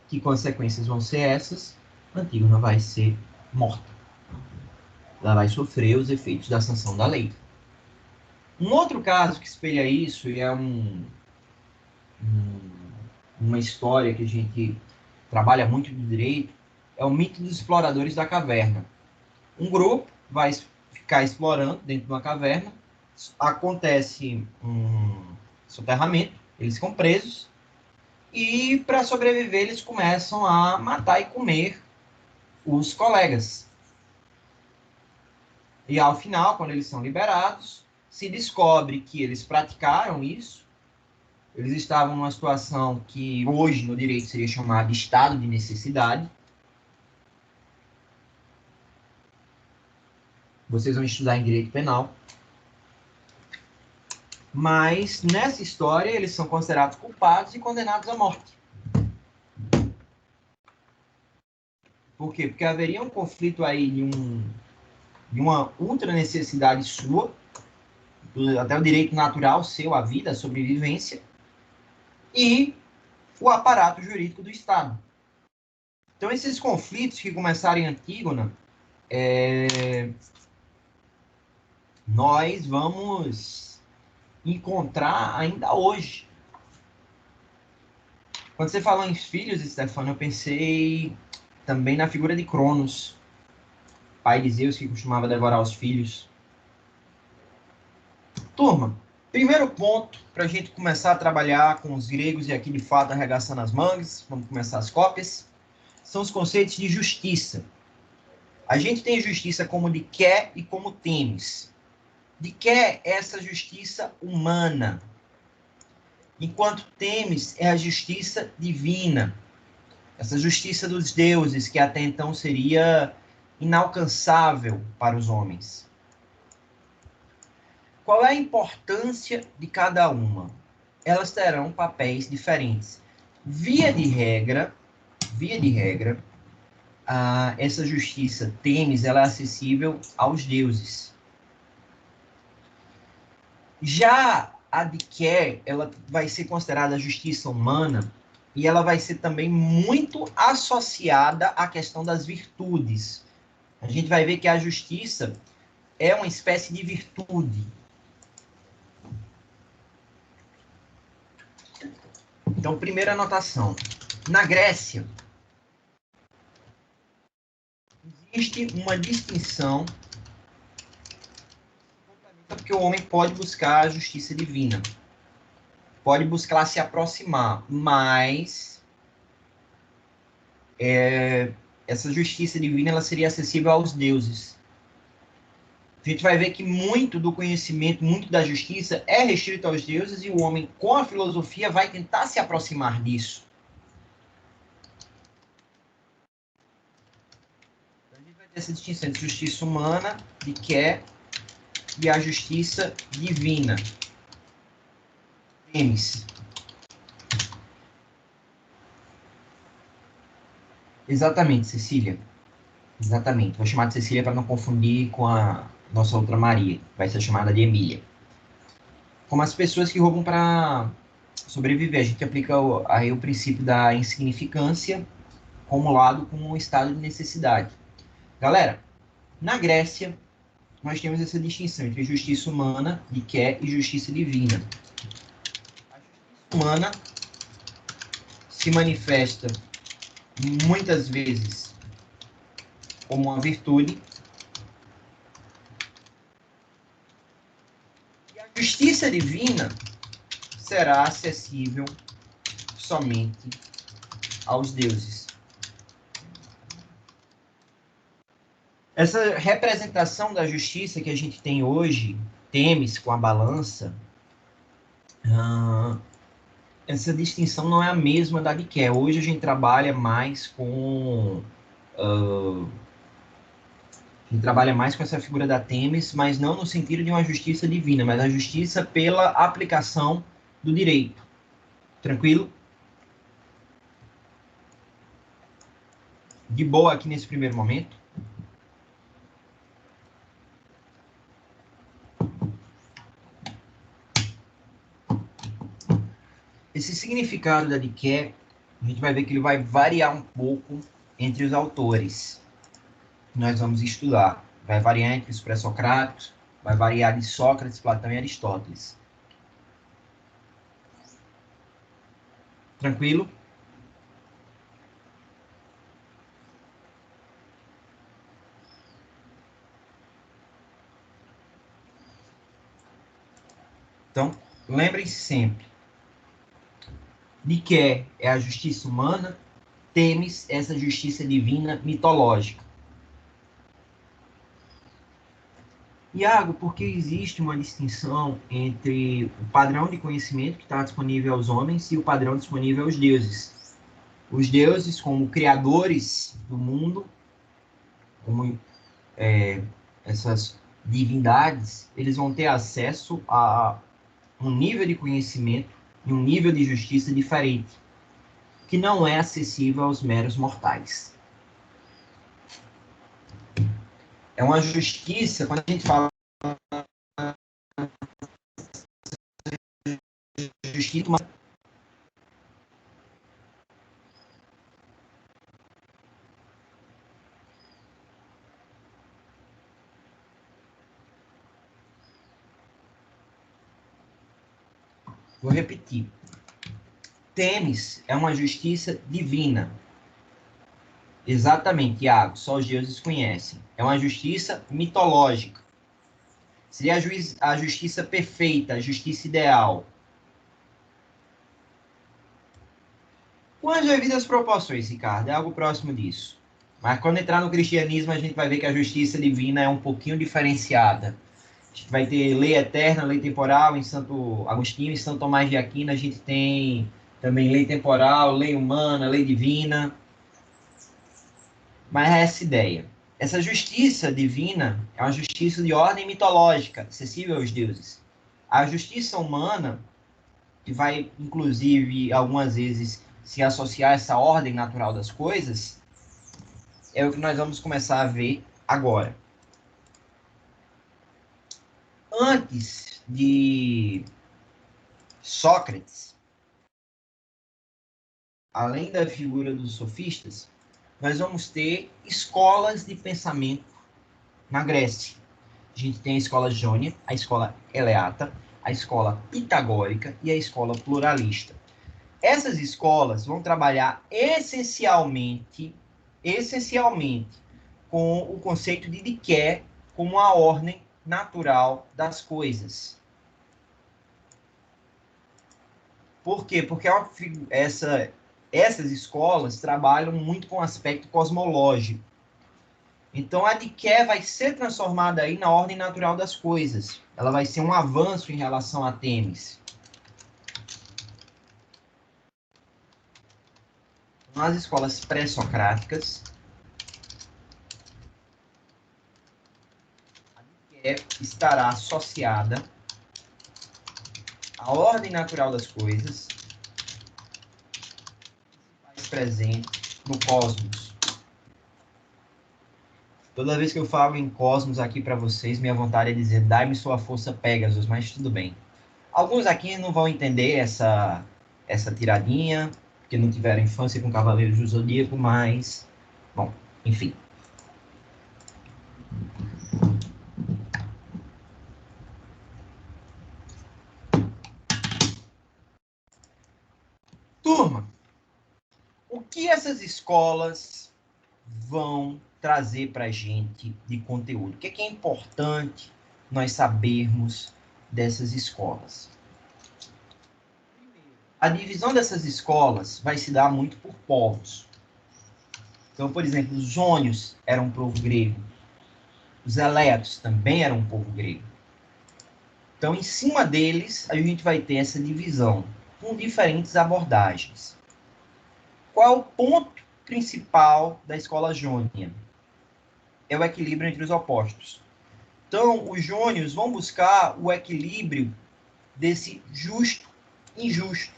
Que consequências vão ser essas? Antígona vai ser morta. Ela vai sofrer os efeitos da sanção da lei. Um outro caso que espelha isso, e é uma história que a gente trabalha muito no direito, é o mito dos exploradores da caverna. Um grupo vai ficar explorando dentro de uma caverna, acontece um soterramento, eles ficam presos, e para sobreviver eles começam a matar e comer os colegas. E ao final, quando eles são liberados, se descobre que eles praticaram isso, eles estavam numa situação que hoje no direito seria chamada de estado de necessidade. Vocês vão estudar em direito penal. Mas nessa história eles são considerados culpados e condenados à morte. Por quê? Porque haveria um conflito aí de uma ultra necessidade sua, até o direito natural seu, a vida, a sobrevivência, e o aparato jurídico do Estado. Então, esses conflitos que começaram em Antígona, nós vamos encontrar ainda hoje. Quando você falou em filhos, Stefano, eu pensei também na figura de Cronos, pai de Zeus, que costumava devorar os filhos. Turma, primeiro ponto para a gente começar a trabalhar com os gregos e aqui de fato arregaçando as mangas, vamos começar as cópias, são os conceitos de justiça. A gente tem justiça como de quer e como temes. De quer é essa justiça humana, enquanto temes é a justiça divina, essa justiça dos deuses que até então seria inalcançável para os homens. Qual é a importância de cada uma? Elas terão papéis diferentes. Via de regra, essa justiça temes, ela é acessível aos deuses. Já a de quer, ela vai ser considerada justiça humana e ela vai ser também muito associada à questão das virtudes. A gente vai ver que a justiça é uma espécie de virtude. Então, primeira anotação. Na Grécia, existe uma distinção, porque o homem pode buscar a justiça divina, pode buscar se aproximar, mas essa justiça divina ela seria acessível aos deuses. A gente vai ver que muito do conhecimento, muito da justiça é restrito aos deuses e o homem, com a filosofia, vai tentar se aproximar disso. Então, a gente vai ter essa distinção entre justiça humana, de quer, e a justiça divina. Temes. Exatamente, Cecília. Exatamente. Vou chamar de Cecília para não confundir com a nossa outra Maria. Vai ser chamada de Emília. Como as pessoas que roubam para sobreviver. A gente aplica aí o princípio da insignificância acumulado com um estado de necessidade. Galera, na Grécia, nós temos essa distinção entre justiça humana, de que e justiça divina. A justiça humana se manifesta muitas vezes como uma virtude, e a justiça divina será acessível somente aos deuses. Essa representação da justiça que a gente tem hoje, Temis com a balança, essa distinção não é a mesma da de que. Hoje a gente trabalha mais com essa figura da Temis, mas não no sentido de uma justiça divina, mas a justiça pela aplicação do direito. Tranquilo? De boa aqui nesse primeiro momento? Esse significado da Diké, a gente vai ver que ele vai variar um pouco entre os autores que nós vamos estudar. Vai variar entre os pré-socráticos, vai variar de Sócrates, Platão e Aristóteles. Tranquilo? Então, lembrem-se sempre. Diké é a justiça humana, Temis é essa justiça divina mitológica. Iago, por que existe uma distinção entre o padrão de conhecimento que está disponível aos homens e o padrão disponível aos deuses? Os deuses, como criadores do mundo, como essas divindades, eles vão ter acesso a um nível de conhecimento e um nível de justiça diferente, que não é acessível aos meros mortais. É uma justiça, quando a gente fala justiça, vou repetir. Temis é uma justiça divina. Exatamente, Iago, só os deuses conhecem. É uma justiça mitológica. Seria a justiça perfeita, a justiça ideal. Com as devidas proporções, Ricardo, é algo próximo disso. Mas quando entrar no cristianismo, a gente vai ver que a justiça divina é um pouquinho diferenciada. A gente vai ter lei eterna, lei temporal, em Santo Agostinho e Santo Tomás de Aquino a gente tem também lei temporal, lei humana, lei divina. Mas é essa ideia. Essa justiça divina é uma justiça de ordem mitológica, acessível aos deuses. A justiça humana, que vai, inclusive, algumas vezes se associar a essa ordem natural das coisas, é o que nós vamos começar a ver agora. Antes de Sócrates, além da figura dos sofistas, nós vamos ter escolas de pensamento na Grécia. A gente tem a escola jônia, a escola eleata, a escola pitagórica e a escola pluralista. Essas escolas vão trabalhar essencialmente com o conceito de Diké como a ordem natural das coisas. Por quê? Porque essas escolas trabalham muito com o aspecto cosmológico. Então, a Diké vai ser transformada aí na ordem natural das coisas. Ela vai ser um avanço em relação a Temis. Nas escolas pré-socráticas, a Diké estará associada à ordem natural das coisas presente no cosmos. Toda vez que eu falo em cosmos aqui para vocês, minha vontade é dizer, dai-me sua força, Pegasus, mas tudo bem. Alguns aqui não vão entender essa tiradinha, porque não tiveram infância com Cavaleiros do Zodíaco, mas, bom, enfim. Turma, o que essas escolas vão trazer para a gente de conteúdo? O que é importante nós sabermos dessas escolas? A divisão dessas escolas vai se dar muito por povos. Então, por exemplo, os jônios eram um povo grego. Os elétos também eram um povo grego. Então, em cima deles, a gente vai ter essa divisão com diferentes abordagens. Qual é o ponto principal da escola jônia? É o equilíbrio entre os opostos. Então, os jônios vão buscar o equilíbrio desse justo e injusto.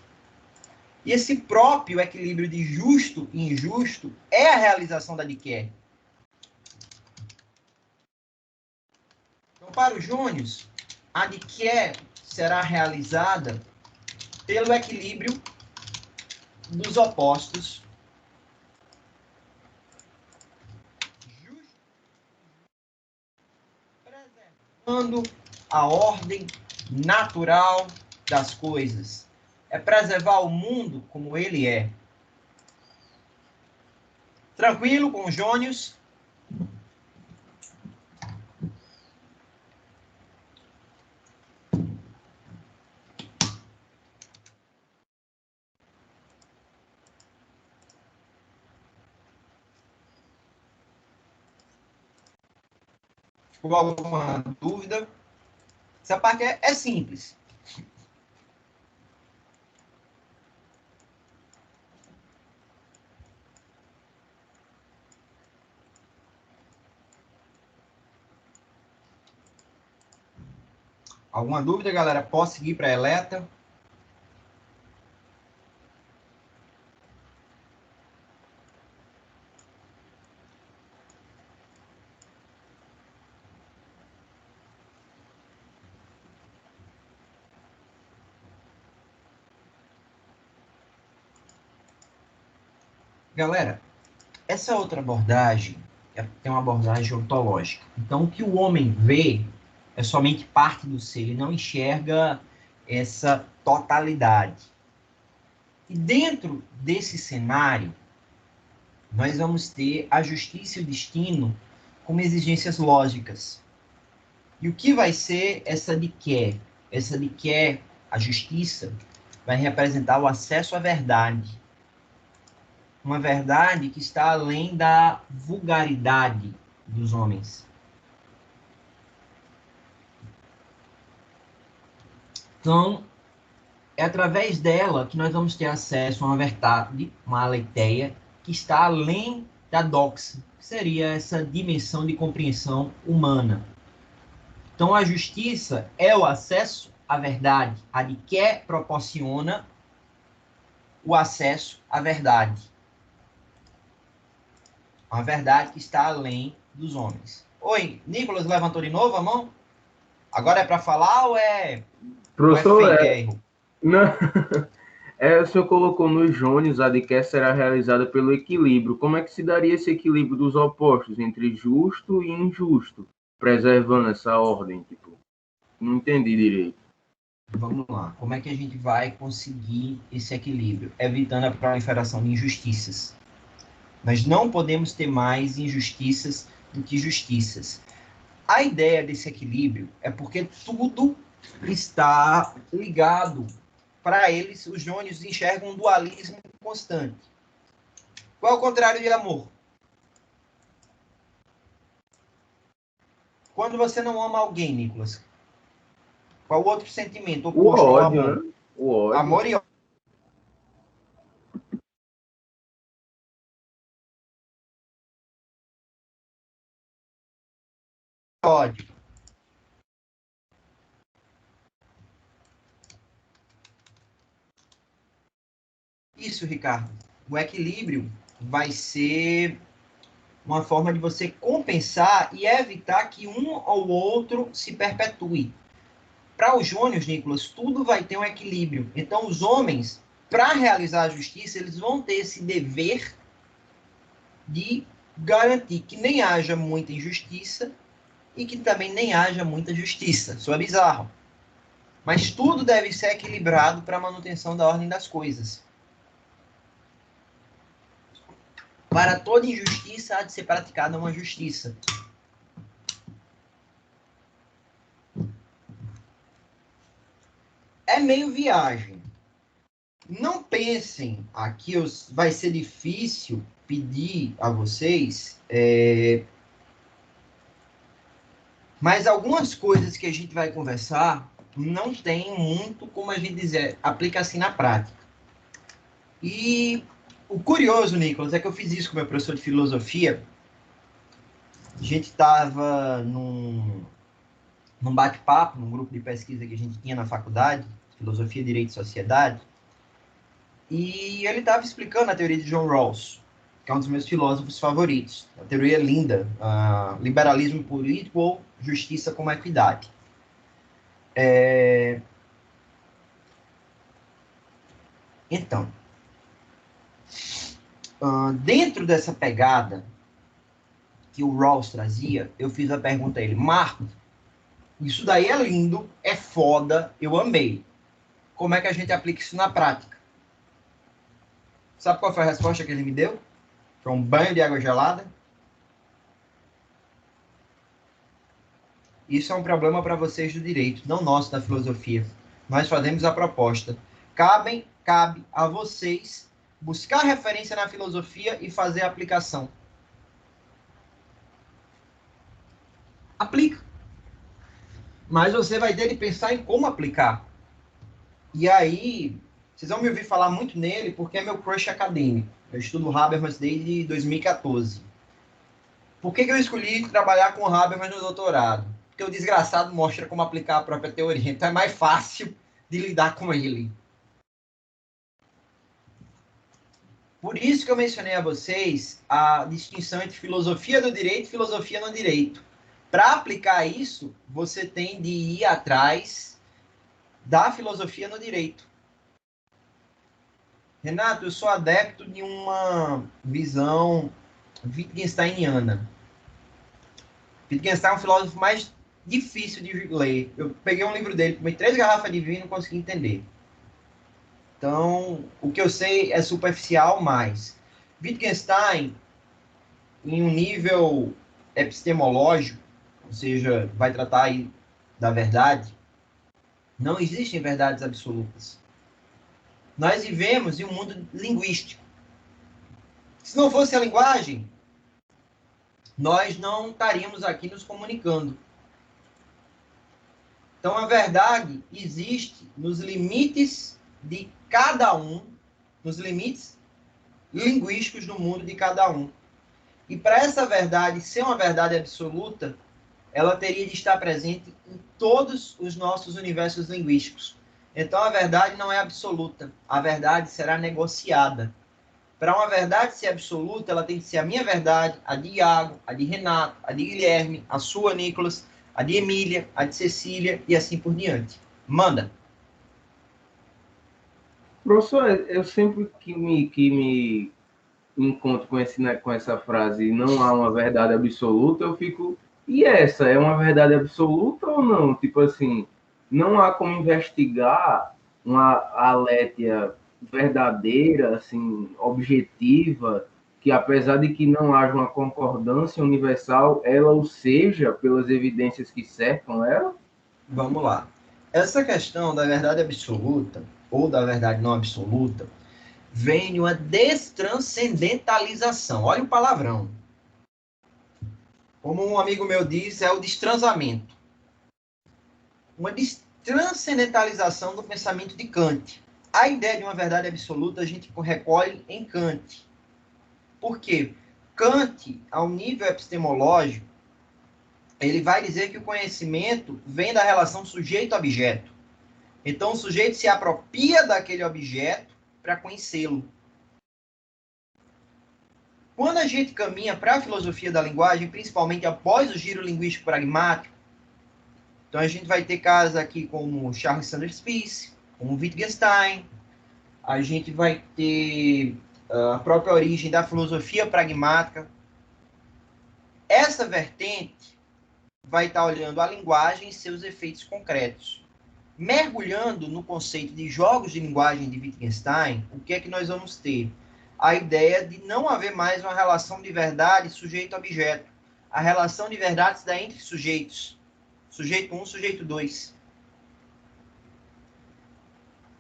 E esse próprio equilíbrio de justo e injusto é a realização da Diké. Então, para os jônios, a Diké será realizada pelo equilíbrio dos opostos, preservando a ordem natural das coisas. É preservar o mundo como ele é. Tranquilo com os jônios? Ficou alguma dúvida? Essa parte é simples. Alguma dúvida, galera? Posso seguir para a Eleta? Galera, essa outra abordagem é uma abordagem ontológica. Então, o que o homem vê é somente parte do ser, ele não enxerga essa totalidade. E dentro desse cenário, nós vamos ter a justiça e o destino como exigências lógicas. E o que vai ser essa Diké? Essa Diké, a justiça, vai representar o acesso à verdade. Uma verdade que está além da vulgaridade dos homens. Então, é através dela que nós vamos ter acesso a uma verdade, uma aletheia, que está além da doxa, que seria essa dimensão de compreensão humana. Então, a justiça é o acesso à verdade, a de que proporciona o acesso à verdade. Uma verdade que está além dos homens. Oi, Nicolas levantou de novo a mão? Agora é para falar ou é Professor, fake, é erro? não, o senhor colocou nos jônios, a Diké será realizada pelo equilíbrio. Como é que se daria esse equilíbrio dos opostos, entre justo e injusto, preservando essa ordem? Tipo, não entendi direito. Vamos lá. Como é que a gente vai conseguir esse equilíbrio? Evitando a proliferação de injustiças. Nós não podemos ter mais injustiças do que justiças. A ideia desse equilíbrio é porque tudo está ligado. Para eles, os jônios enxergam um dualismo constante. Qual é o contrário de amor? Quando você não ama alguém, Nicolas, qual o outro sentimento O oposto ao ódio, amor? né? O ódio. Amor e ódio. isso, Ricardo. O equilíbrio vai ser uma forma de você compensar e evitar que um ou outro se perpetue. Para os jônios, Nicolas, tudo vai ter um equilíbrio. Então, os homens, para realizar a justiça, eles vão ter esse dever de garantir que nem haja muita injustiça e que também nem haja muita justiça. Isso é bizarro. Mas tudo deve ser equilibrado para a manutenção da ordem das coisas. Para toda injustiça há de ser praticada uma justiça. É meio viagem. Não pensem aqui, vai ser difícil pedir a vocês, mas algumas coisas que a gente vai conversar não tem muito como a gente dizer, aplica assim na prática. E o curioso, Nicolas, é que eu fiz isso com meu professor de filosofia. A gente estava num bate-papo, num grupo de pesquisa que a gente tinha na faculdade, Filosofia, Direito e Sociedade, e ele estava explicando a teoria de John Rawls, que é um dos meus filósofos favoritos. A teoria é linda, liberalismo político ou justiça como equidade. Então, dentro dessa pegada que o Rawls trazia, eu fiz a pergunta a ele: Marco, isso daí é lindo, é foda, eu amei. Como é que a gente aplica isso na prática? Sabe qual foi a resposta que ele me deu? Foi um banho de água gelada. Isso é um problema para vocês do direito, não nosso da filosofia. Nós fazemos a proposta. Cabe a vocês buscar referência na filosofia e fazer a aplicação. Aplica. Mas você vai ter que pensar em como aplicar. E aí, vocês vão me ouvir falar muito nele porque é meu crush acadêmico. Eu estudo Habermas desde 2014. Por que eu escolhi trabalhar com Habermas no doutorado? Porque o desgraçado mostra como aplicar a própria teoria. Então é mais fácil de lidar com ele. Por isso que eu mencionei a vocês a distinção entre filosofia do direito e filosofia no direito. Para aplicar isso, você tem de ir atrás da filosofia no direito. Renato, eu sou adepto de uma visão Wittgensteiniana. Wittgenstein é um filósofo mais difícil de ler. Eu peguei um livro dele, tomei 3 garrafas de vinho e não consegui entender. Então, o que eu sei é superficial, mas Wittgenstein, em um nível epistemológico, ou seja, vai tratar aí da verdade, não existem verdades absolutas. Nós vivemos em um mundo linguístico. Se não fosse a linguagem, nós não estaríamos aqui nos comunicando. Então, a verdade existe nos limites de cada um, nos limites linguísticos do mundo de cada um. E para essa verdade ser uma verdade absoluta, ela teria de estar presente em todos os nossos universos linguísticos. Então, a verdade não é absoluta. A verdade será negociada. Para uma verdade ser absoluta, ela tem que ser a minha verdade, a de Iago, a de Renato, a de Guilherme, a sua, Nicolas, a de Emília, a de Cecília e assim por diante. Manda. Professor, eu sempre que me encontro com essa frase, não há uma verdade absoluta, eu fico, e essa é uma verdade absoluta ou não? Tipo assim, não há como investigar uma alétia verdadeira, assim, objetiva, que apesar de que não haja uma concordância universal, ela o seja pelas evidências que cercam ela? Vamos lá. Essa questão da verdade absoluta ou da verdade não absoluta vem de uma destranscendentalização. Olha o palavrão. Como um amigo meu diz, é o destransamento. Uma destranscendentalização do pensamento de Kant. A ideia de uma verdade absoluta a gente recolhe em Kant. Por quê? Kant, ao nível epistemológico, ele vai dizer que o conhecimento vem da relação sujeito-objeto. Então, o sujeito se apropria daquele objeto para conhecê-lo. Quando a gente caminha para a filosofia da linguagem, principalmente após o giro linguístico pragmático, então a gente vai ter casos aqui como Charles Sanders Peirce, como Wittgenstein, a gente vai ter a própria origem da filosofia pragmática. Essa vertente vai estar olhando a linguagem e seus efeitos concretos. Mergulhando no conceito de jogos de linguagem de Wittgenstein, o que é que nós vamos ter? A ideia de não haver mais uma relação de verdade sujeito-objeto. A relação de verdade se dá entre sujeitos. Sujeito 1, sujeito 2.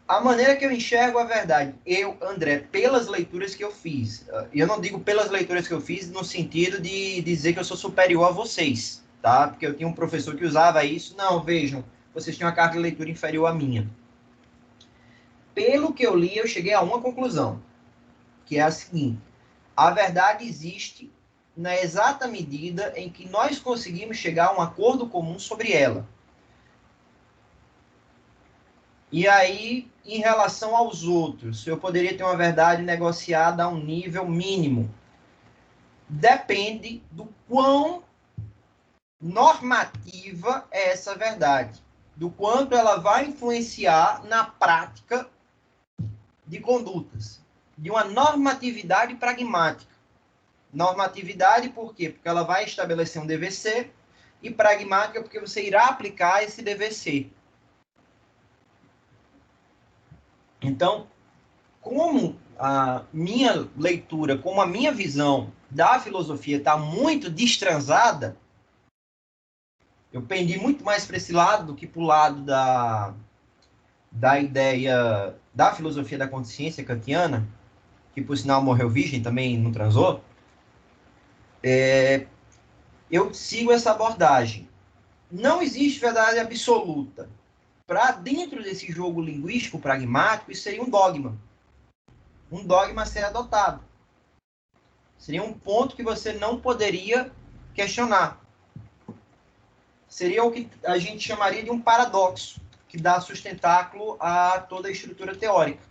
A maneira que eu enxergo a verdade, eu, André, pelas leituras que eu fiz, e eu não digo pelas leituras que eu fiz no sentido de dizer que eu sou superior a vocês, tá? Porque eu tinha um professor que usava isso. Não, vejam, vocês tinham uma carga de leitura inferior à minha. Pelo que eu li, eu cheguei a uma conclusão, que é a seguinte: a verdade existe na exata medida em que nós conseguimos chegar a um acordo comum sobre ela. E aí, em relação aos outros, eu poderia ter uma verdade negociada a um nível mínimo. Depende do quão normativa é essa verdade, do quanto ela vai influenciar na prática de condutas, de uma normatividade pragmática. Normatividade por quê? Porque ela vai estabelecer um dever ser, e pragmática porque você irá aplicar esse dever ser. Então, como a minha leitura, como a minha visão da filosofia está muito destransada, eu pendi muito mais para esse lado do que para o lado da ideia da filosofia da consciência kantiana, que por sinal morreu virgem, também não transou. Eu sigo essa abordagem. Não existe verdade absoluta. Para dentro desse jogo linguístico pragmático, isso seria um dogma. Um dogma a ser adotado. Seria um ponto que você não poderia questionar. Seria o que a gente chamaria de um paradoxo, que dá sustentáculo a toda a estrutura teórica.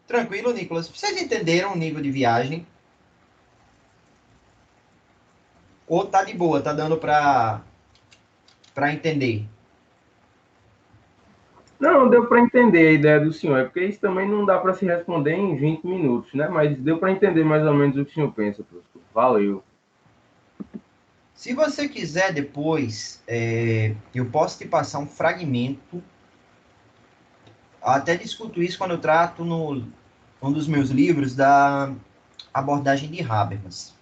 Tranquilo, Nicolas? Vocês entenderam o nível de viagem? Ou tá de boa, tá dando para entender? Não, deu para entender a ideia do senhor, é porque isso também não dá para se responder em 20 minutos, né? Mas deu para entender mais ou menos o que o senhor pensa, professor. Valeu. Se você quiser depois, eu posso te passar um fragmento. Até discuto isso quando eu trato um dos meus livros da abordagem de Habermas.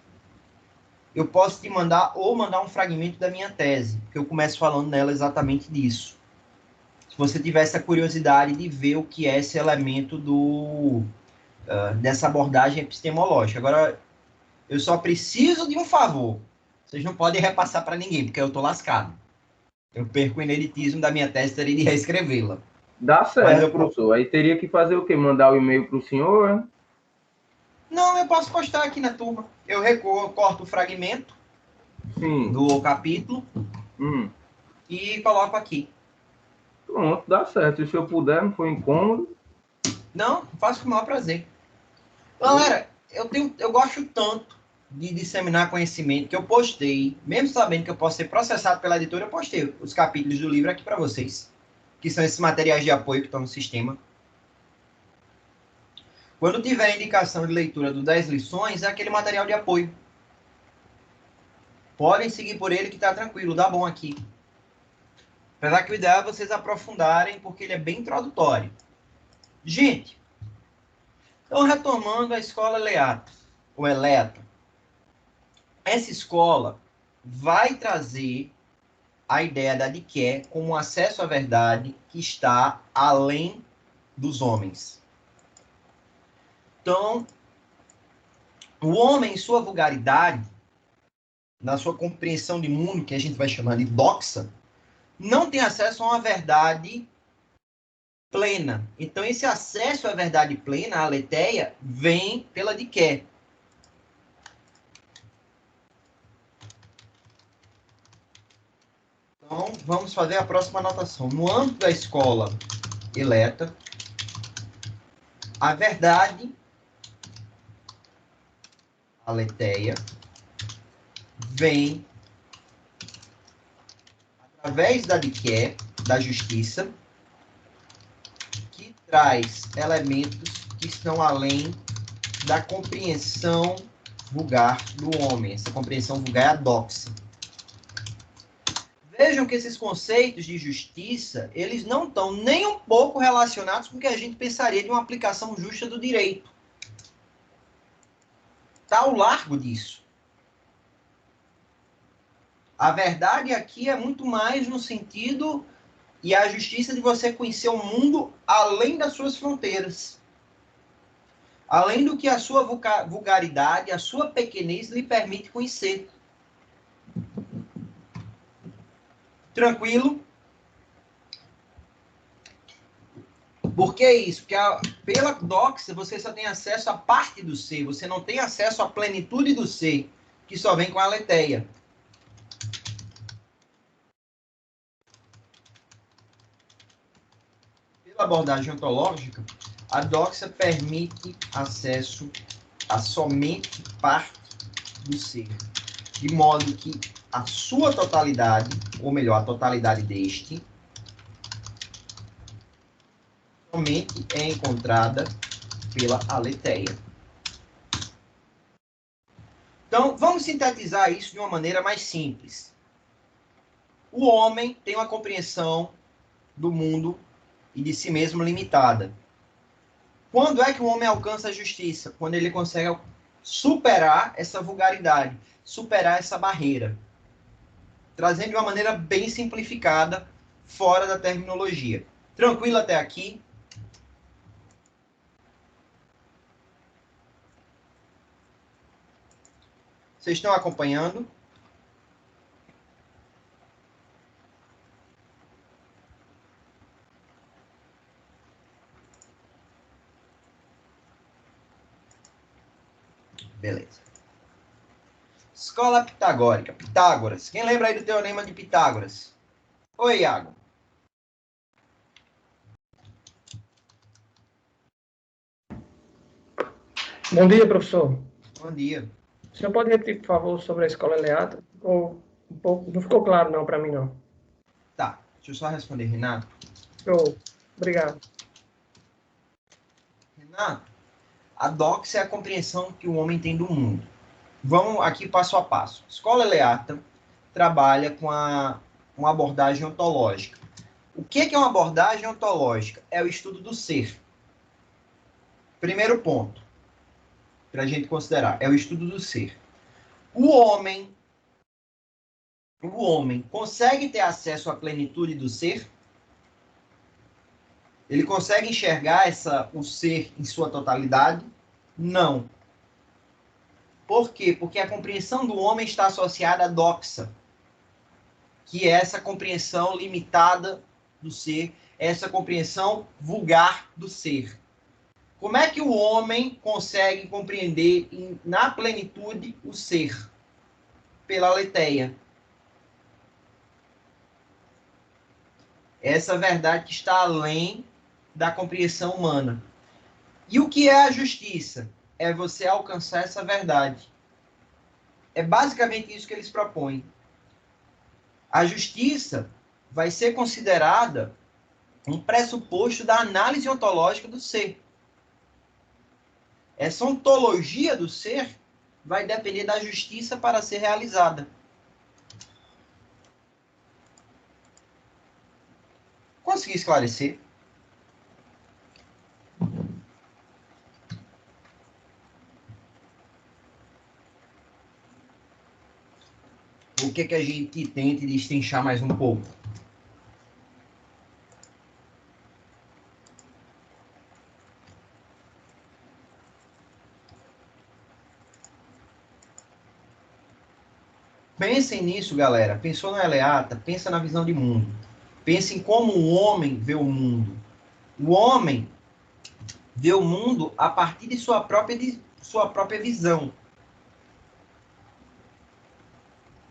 Eu posso te mandar ou mandar um fragmento da minha tese, que eu começo falando nela exatamente disso. Se você tivesse a curiosidade de ver o que é esse elemento dessa abordagem epistemológica. Agora, eu só preciso de um favor. Vocês não podem repassar para ninguém, porque eu estou lascado. Eu perco o ineditismo da minha tese, terei de reescrevê-la. Dá certo, professor. Aí teria que fazer o quê? Mandar o e-mail para o senhor, né? Não, eu posso postar aqui na turma. Eu corto o fragmento do capítulo e coloco aqui. Pronto, dá certo. Se eu puder, não for incômodo. Não, faço com o maior prazer. Galera, eu gosto tanto de disseminar conhecimento que eu postei, mesmo sabendo que eu posso ser processado pela editora, eu postei os capítulos do livro aqui para vocês, que são esses materiais de apoio que estão no sistema. Quando tiver a indicação de leitura do 10 lições, é aquele material de apoio. Podem seguir por ele que está tranquilo, dá bom aqui. Apesar que o ideal é vocês aprofundarem, porque ele é bem introdutório. Gente, então retomando a escola Eleata, ou Eleta, essa escola vai trazer a ideia da Diké como um acesso à verdade que está além dos homens. Então, o homem, em sua vulgaridade, na sua compreensão de mundo, que a gente vai chamar de doxa, não tem acesso a uma verdade plena. Então, esse acesso à verdade plena, a aletheia, vem pela Diké. Então, vamos fazer a próxima anotação. No âmbito da escola Eleta, A verdade, aletheia, vem através da diké, da justiça, que traz elementos que estão além da compreensão vulgar do homem. Essa compreensão vulgar é a doxa. Vejam que esses conceitos de justiça, eles não estão nem um pouco relacionados com o que a gente pensaria de uma aplicação justa do direito. Está ao largo disso. A verdade aqui é muito mais no sentido e a justiça de você conhecer o mundo além das suas fronteiras. Além do que a sua vulgaridade, a sua pequenez lhe permite conhecer. Tranquilo? Por que isso? Porque pela doxa você só tem acesso à parte do ser, você não tem acesso à plenitude do ser, que só vem com a aletheia. Pela abordagem ontológica, a doxa permite acesso a somente parte do ser, de modo que a sua totalidade, ou melhor, a totalidade deste, somente é encontrada pela aletheia. Então, vamos sintetizar isso de uma maneira mais simples. O homem tem uma compreensão do mundo e de si mesmo limitada. Quando é que o homem alcança a justiça? Quando ele consegue superar essa vulgaridade, superar essa barreira. Trazendo de uma maneira bem simplificada, fora da terminologia. Tranquilo até aqui? Vocês estão acompanhando? Beleza. Escola pitagórica. Pitágoras. Quem lembra aí do teorema de Pitágoras? Oi, Iago. Bom dia, professor. Bom dia. O senhor pode repetir, por favor, sobre a escola Eleata? Ficou um pouco, não ficou claro, não, para mim, não. Tá. Deixa eu só responder, Renato. Show. Obrigado. Renato, a doxa é a compreensão que o homem tem do mundo. Vamos aqui passo a passo. Escola Eleata trabalha com uma abordagem ontológica. O que é uma abordagem ontológica? É o estudo do ser. Primeiro ponto, para a gente considerar, é o estudo do ser. O homem consegue ter acesso à plenitude do ser? Ele consegue enxergar o ser em sua totalidade? Não. Por quê? Porque a compreensão do homem está associada à doxa, que é essa compreensão limitada do ser, essa compreensão vulgar do ser. Como é que o homem consegue compreender na plenitude o ser? Pela aletheia. Essa verdade que está além da compreensão humana. E o que é a justiça? É você alcançar essa verdade. É basicamente isso que eles propõem. A justiça vai ser considerada um pressuposto da análise ontológica do ser. Essa ontologia do ser vai depender da justiça para ser realizada. Consegui esclarecer? O que a gente tente destrinchar mais um pouco? Pensem nisso, galera. Pensou na Eleata? Pensa na visão de mundo. Pense em como o homem vê o mundo. O homem vê o mundo a partir de sua própria visão.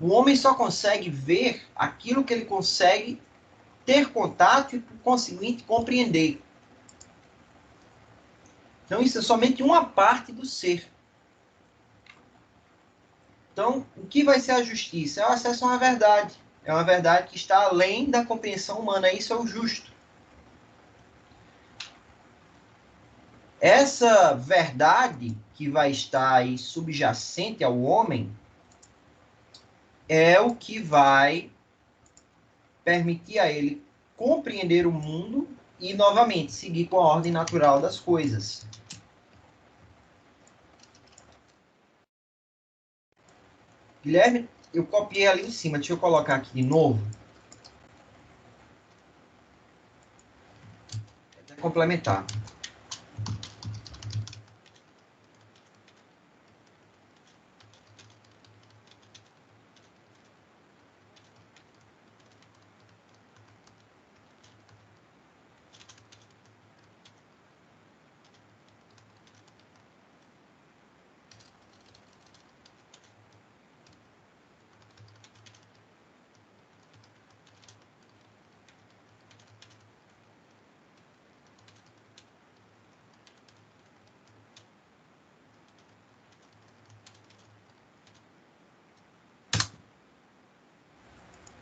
O homem só consegue ver aquilo que ele consegue ter contato e, por conseguinte, compreender. Então, isso é somente uma parte do ser. Então, o que vai ser a justiça? É o acesso a uma verdade. É uma verdade que está além da compreensão humana. Isso é o justo. Essa verdade que vai estar aí subjacente ao homem é o que vai permitir a ele compreender o mundo e, novamente, seguir com a ordem natural das coisas. Guilherme, eu copiei ali em cima. Deixa eu colocar aqui de novo. Vou complementar.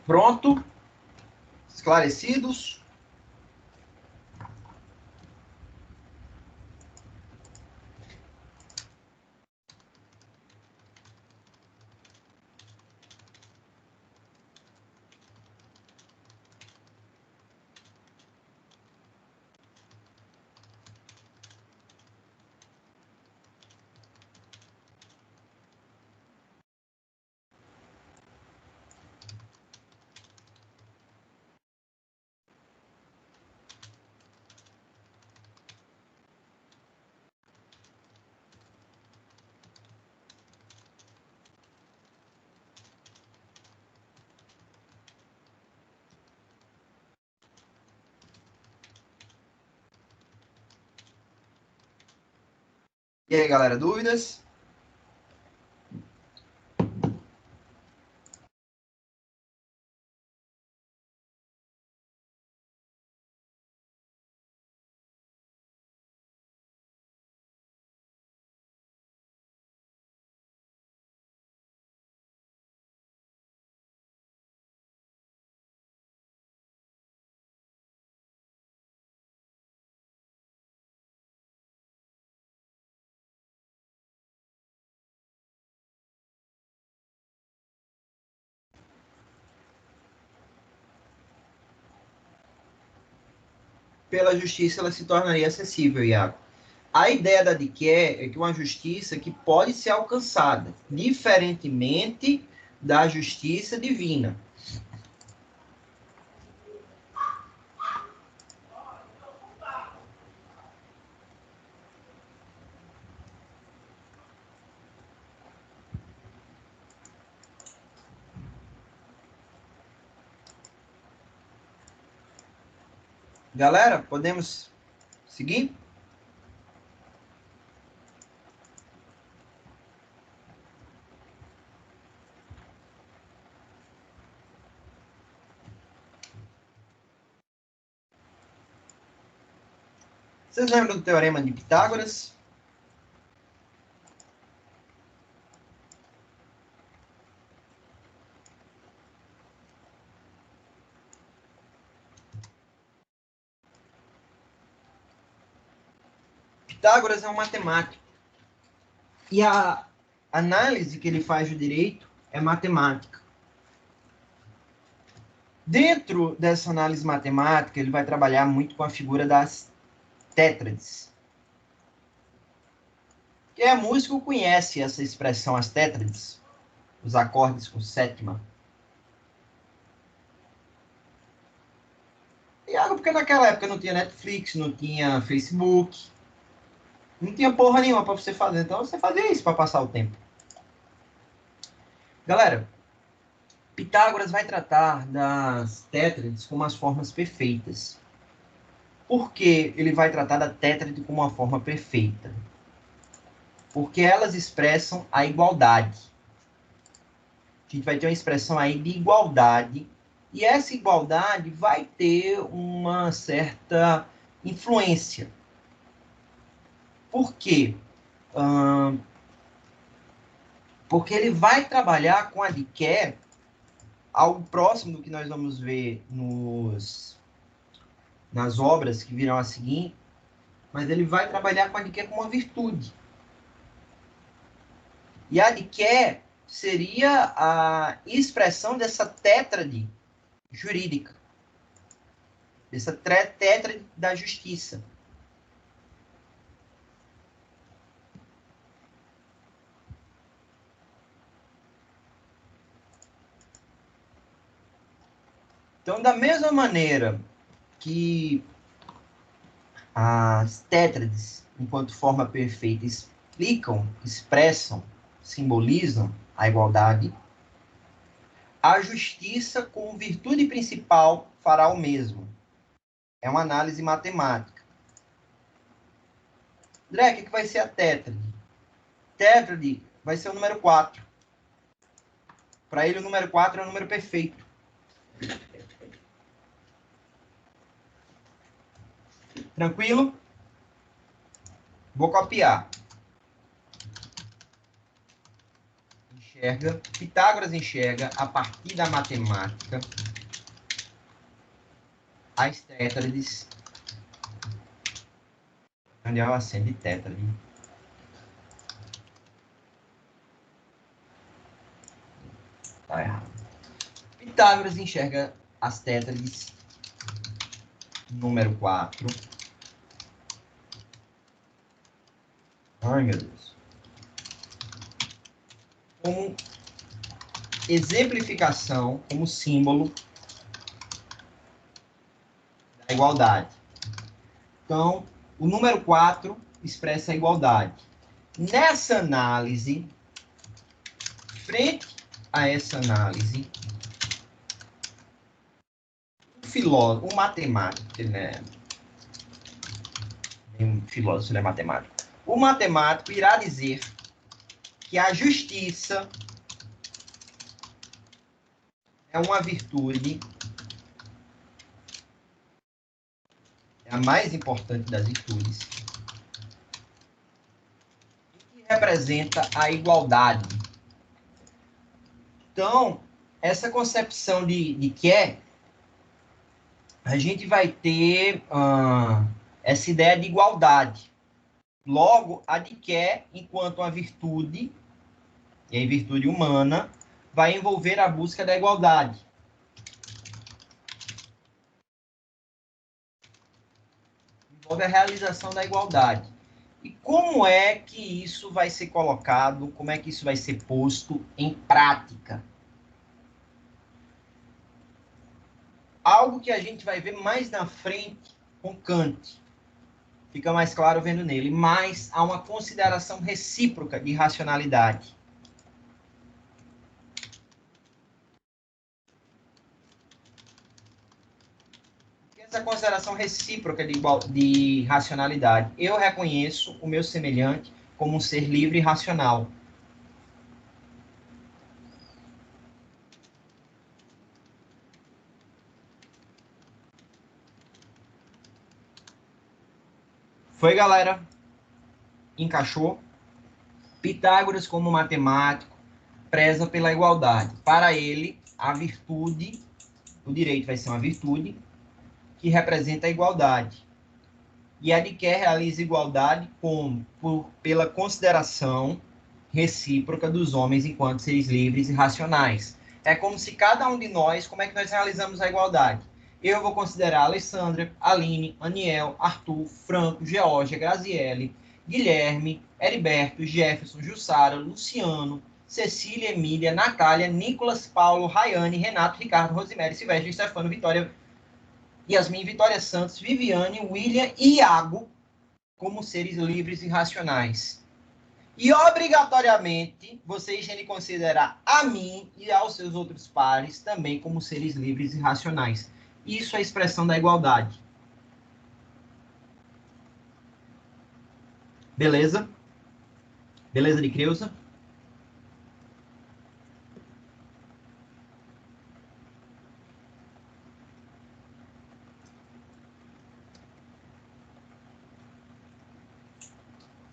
Pronto? Esclarecidos? E aí, galera, dúvidas? Pela justiça ela se tornaria acessível, Iago. A ideia da DICE é que uma justiça que pode ser alcançada, diferentemente da justiça divina. Galera, podemos seguir? Vocês lembram do teorema de Pitágoras? Pitágoras é um matemático. E a análise que ele faz do direito é matemática. Dentro dessa análise matemática, ele vai trabalhar muito com a figura das tétrades. Quem é músico conhece essa expressão, as tétrades, os acordes com sétima. Iago, porque naquela época não tinha Netflix, não tinha Facebook, não tinha porra nenhuma para você fazer. Então você fazia isso para passar o tempo. Galera, Pitágoras vai tratar das tétrades como as formas perfeitas. Por que ele vai tratar da tétrade como uma forma perfeita? Porque elas expressam a igualdade. A gente vai ter uma expressão aí de igualdade, e essa igualdade vai ter uma certa influência. Por quê? Porque ele vai trabalhar com a DQE, algo próximo do que nós vamos ver nas obras que virão a seguir, mas ele vai trabalhar com a DQE como uma virtude. E a DQE seria a expressão dessa tétrade jurídica, dessa tétrade da justiça. Então, da mesma maneira que as tétrades, enquanto forma perfeita, explicam, expressam, simbolizam a igualdade, a justiça, como virtude principal, fará o mesmo. É uma análise matemática. André, o que vai ser a tétrade? Tétrade vai ser o número 4. Para ele, o número 4 é o número perfeito. Tranquilo? Vou copiar. Pitágoras enxerga, a partir da matemática, as tétrades. Onde é o acento de tétrade? Tá errado. Pitágoras enxerga as tétrades, número 4. Ai, meu Deus. Como exemplificação, como símbolo da igualdade. Então, o número 4 expressa a igualdade. Nessa análise, frente a essa análise, o filósofo, o matemático, ele é um filósofo, ele é matemático. O matemático irá dizer que a justiça é uma virtude, é a mais importante das virtudes, que representa a igualdade. Então, essa concepção de que a gente vai ter essa ideia de igualdade. Logo, a de que, enquanto uma virtude, e a virtude humana, vai envolver a busca da igualdade. Envolve a realização da igualdade. E como é que isso vai ser colocado, como é que isso vai ser posto em prática? Algo que a gente vai ver mais na frente com Kant. Fica mais claro vendo nele. Mas há uma consideração recíproca de racionalidade. Essa consideração recíproca de racionalidade. Eu reconheço o meu semelhante como um ser livre e racional. Foi, galera? Encaixou? Pitágoras, como matemático, preza pela igualdade. Para ele, a virtude, o direito vai ser uma virtude que representa a igualdade. E a de que realiza igualdade pela consideração recíproca dos homens enquanto seres livres e racionais. É como se cada um de nós, como é que nós realizamos a igualdade? Eu vou considerar Alessandra, Aline, Aniel, Arthur, Franco, Georgia, Graziele, Guilherme, Heriberto, Jefferson, Jussara, Luciano, Cecília, Emília, Natália, Nicolas, Paulo, Rayane, Renato, Ricardo, Rosemary, Silvestre, Stefano, Vitória, Yasmin, Vitória Santos, Viviane, William e Iago como seres livres e racionais. E, obrigatoriamente, vocês têm de considerar a mim e aos seus outros pares também como seres livres e racionais. Isso é a expressão da igualdade. Beleza? Beleza de Creuza?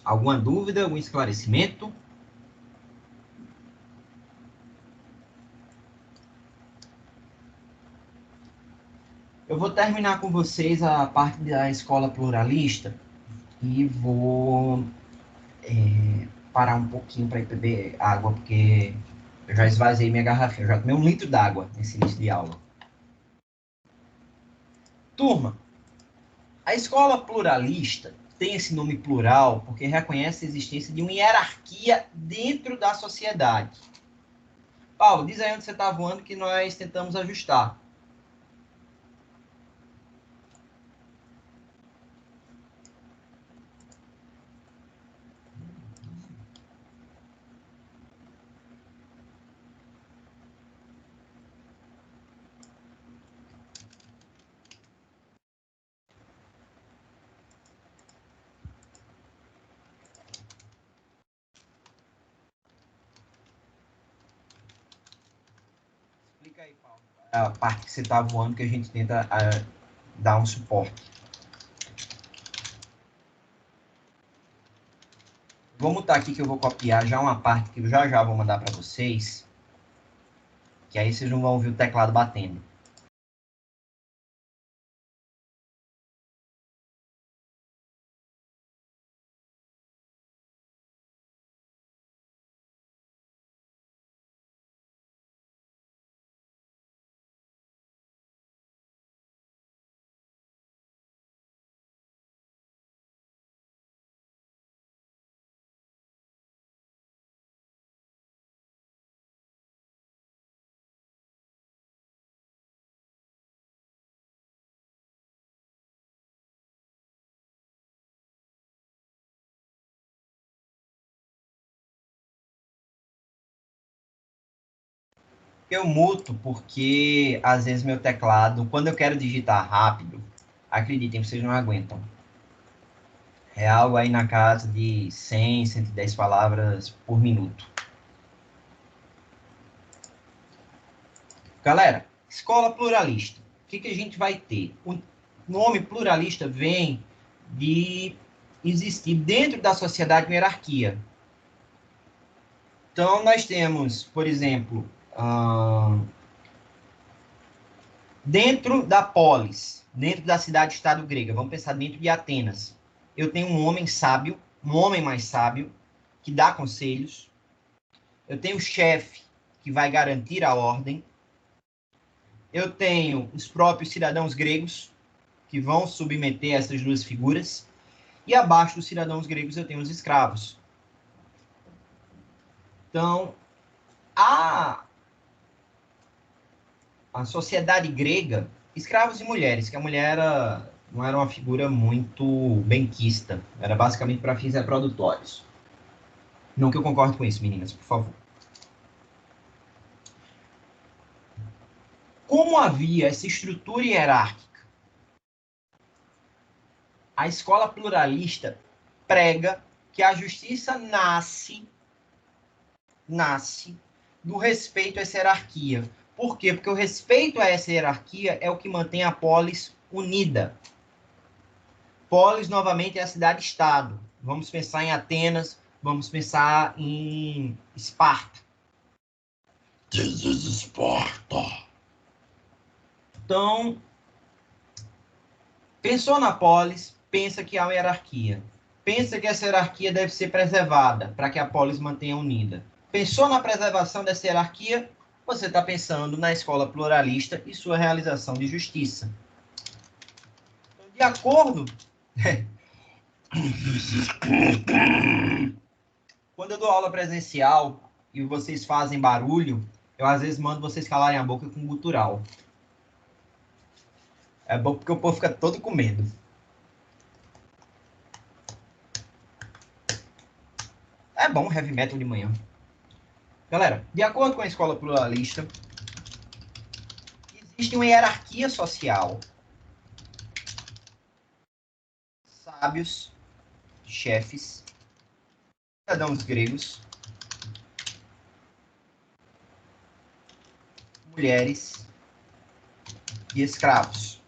Alguma dúvida, algum esclarecimento? Eu vou terminar com vocês a parte da escola pluralista e vou parar um pouquinho para ir beber água, porque eu já esvaziei minha garrafinha. Eu já tomei 1 litro d'água nesse início de aula. Turma, a escola pluralista tem esse nome plural porque reconhece a existência de uma hierarquia dentro da sociedade. Paulo, diz aí onde você está voando que nós tentamos ajustar. Explica aí, Paulo. A parte que você está voando que a gente tenta dar um suporte. Vou mutar aqui que eu vou copiar já uma parte que eu já vou mandar para vocês, que aí vocês não vão ouvir o teclado batendo. Eu muto porque, às vezes, meu teclado, quando eu quero digitar rápido, acreditem, vocês não aguentam. É algo aí na casa de 100, 110 palavras por minuto. Galera, escola pluralista. O que a gente vai ter? O nome pluralista vem de existir dentro da sociedade uma hierarquia. Então, nós temos, por exemplo, dentro da polis, dentro da cidade-estado grega, vamos pensar dentro de Atenas, eu tenho um homem sábio, um homem mais sábio, que dá conselhos. Eu tenho o chefe, que vai garantir a ordem. Eu tenho os próprios cidadãos gregos, que vão submeter essas duas figuras. E abaixo dos cidadãos gregos eu tenho os escravos. Então, a sociedade grega, escravos e mulheres, que a mulher não era uma figura muito benquista, era basicamente para fins reprodutórios. Não que eu concorde com isso, meninas, por favor. Como havia essa estrutura hierárquica, a escola pluralista prega que a justiça nasce do respeito a essa hierarquia. Por quê? Porque o respeito a essa hierarquia é o que mantém a polis unida. Polis, novamente, é a cidade-estado. Vamos pensar em Atenas, vamos pensar em Esparta. Esparta. Então, pensou na polis, pensa que há uma hierarquia. Pensa que essa hierarquia deve ser preservada para que a polis mantenha unida. Pensou na preservação dessa hierarquia, você está pensando na escola pluralista e sua realização de justiça. De acordo... Quando eu dou aula presencial e vocês fazem barulho, eu às vezes mando vocês calarem a boca com gutural. É bom porque o povo fica todo com medo. É bom heavy metal de manhã. Galera, de acordo com a escola pluralista, existe uma hierarquia social. Sábios, chefes, cidadãos gregos, mulheres e escravos.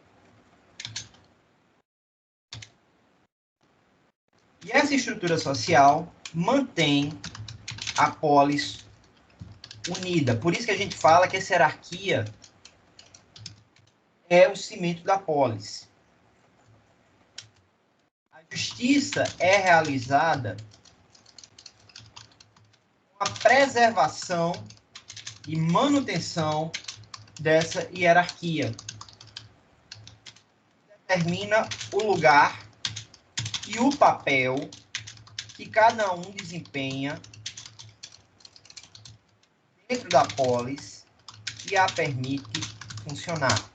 E essa estrutura social mantém a polis unida. Por isso que a gente fala que essa hierarquia é o cimento da polis. A justiça é realizada com a preservação e manutenção dessa hierarquia. Determina o lugar e o papel que cada um desempenha dentro da polis que a permite funcionar.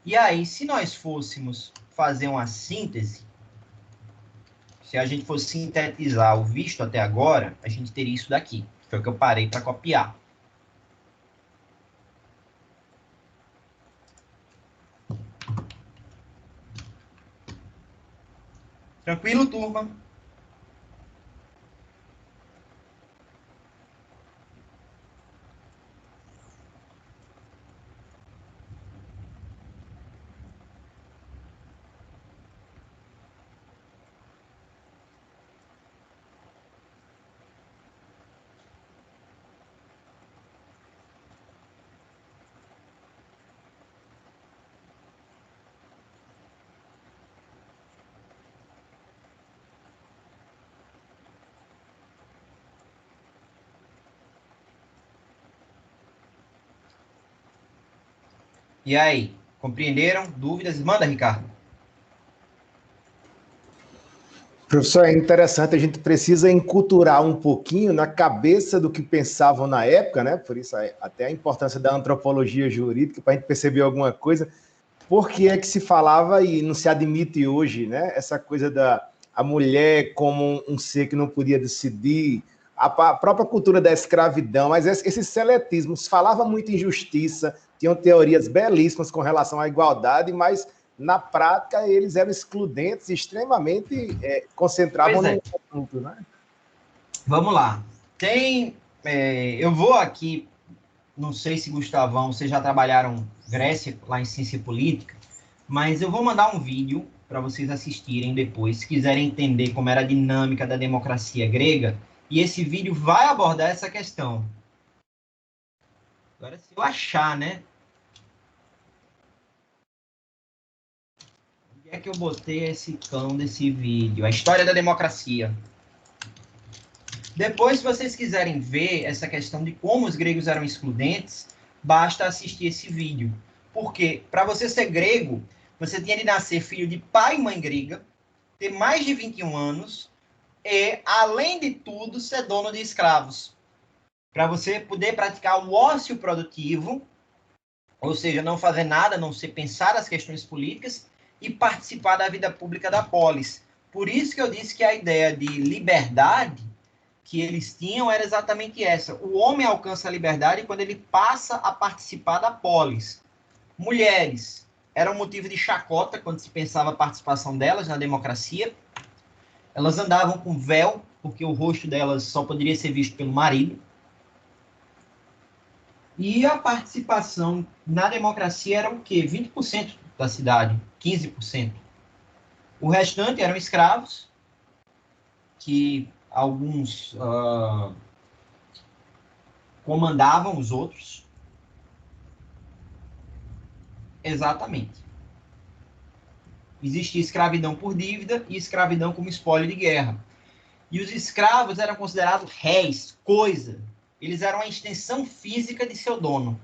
E aí, se nós fôssemos fazer uma síntese, se a gente fosse sintetizar o visto até agora, a gente teria isso daqui. Foi o que eu parei para copiar. Tranquilo, turma? E aí, compreenderam? Dúvidas? Manda, Ricardo. Professor, é interessante, a gente precisa enculturar um pouquinho na cabeça do que pensavam na época, né? Por isso até a importância da antropologia jurídica, para a gente perceber alguma coisa. Por que é que se falava e não se admite hoje, né? Essa coisa da a mulher como um ser que não podia decidir, a própria cultura da escravidão, mas esses seletismos falava muito em justiça, tinham teorias belíssimas com relação à igualdade, mas na prática eles eram excludentes, extremamente concentravam no ponto, né? Vamos lá. Eu vou aqui, não sei se Gustavão, vocês já trabalharam Grécia lá em Ciência Política, mas eu vou mandar um vídeo para vocês assistirem depois, se quiserem entender como era a dinâmica da democracia grega, e esse vídeo vai abordar essa questão. Agora, se eu achar, né? Onde é que eu botei esse cão desse vídeo? A história da democracia. Depois, se vocês quiserem ver essa questão de como os gregos eram excludentes, basta assistir esse vídeo. Porque, para você ser grego, você tinha de nascer filho de pai e mãe grega, ter mais de 21 anos e, além de tudo, ser dono de escravos. Para você poder praticar o ócio produtivo, ou seja, não fazer nada, a não ser pensar as questões políticas e participar da vida pública da polis. Por isso que eu disse que a ideia de liberdade que eles tinham era exatamente essa. O homem alcança a liberdade quando ele passa a participar da polis. Mulheres eram motivo de chacota quando se pensava a participação delas na democracia. Elas andavam com véu, porque o rosto delas só poderia ser visto pelo marido. E a participação na democracia era o quê? 20% da cidade, 15%. O restante eram escravos, que alguns comandavam os outros. Exatamente. Existia escravidão por dívida e escravidão como espólio de guerra. E os escravos eram considerados réis, coisa. Eles eram a extensão física de seu dono.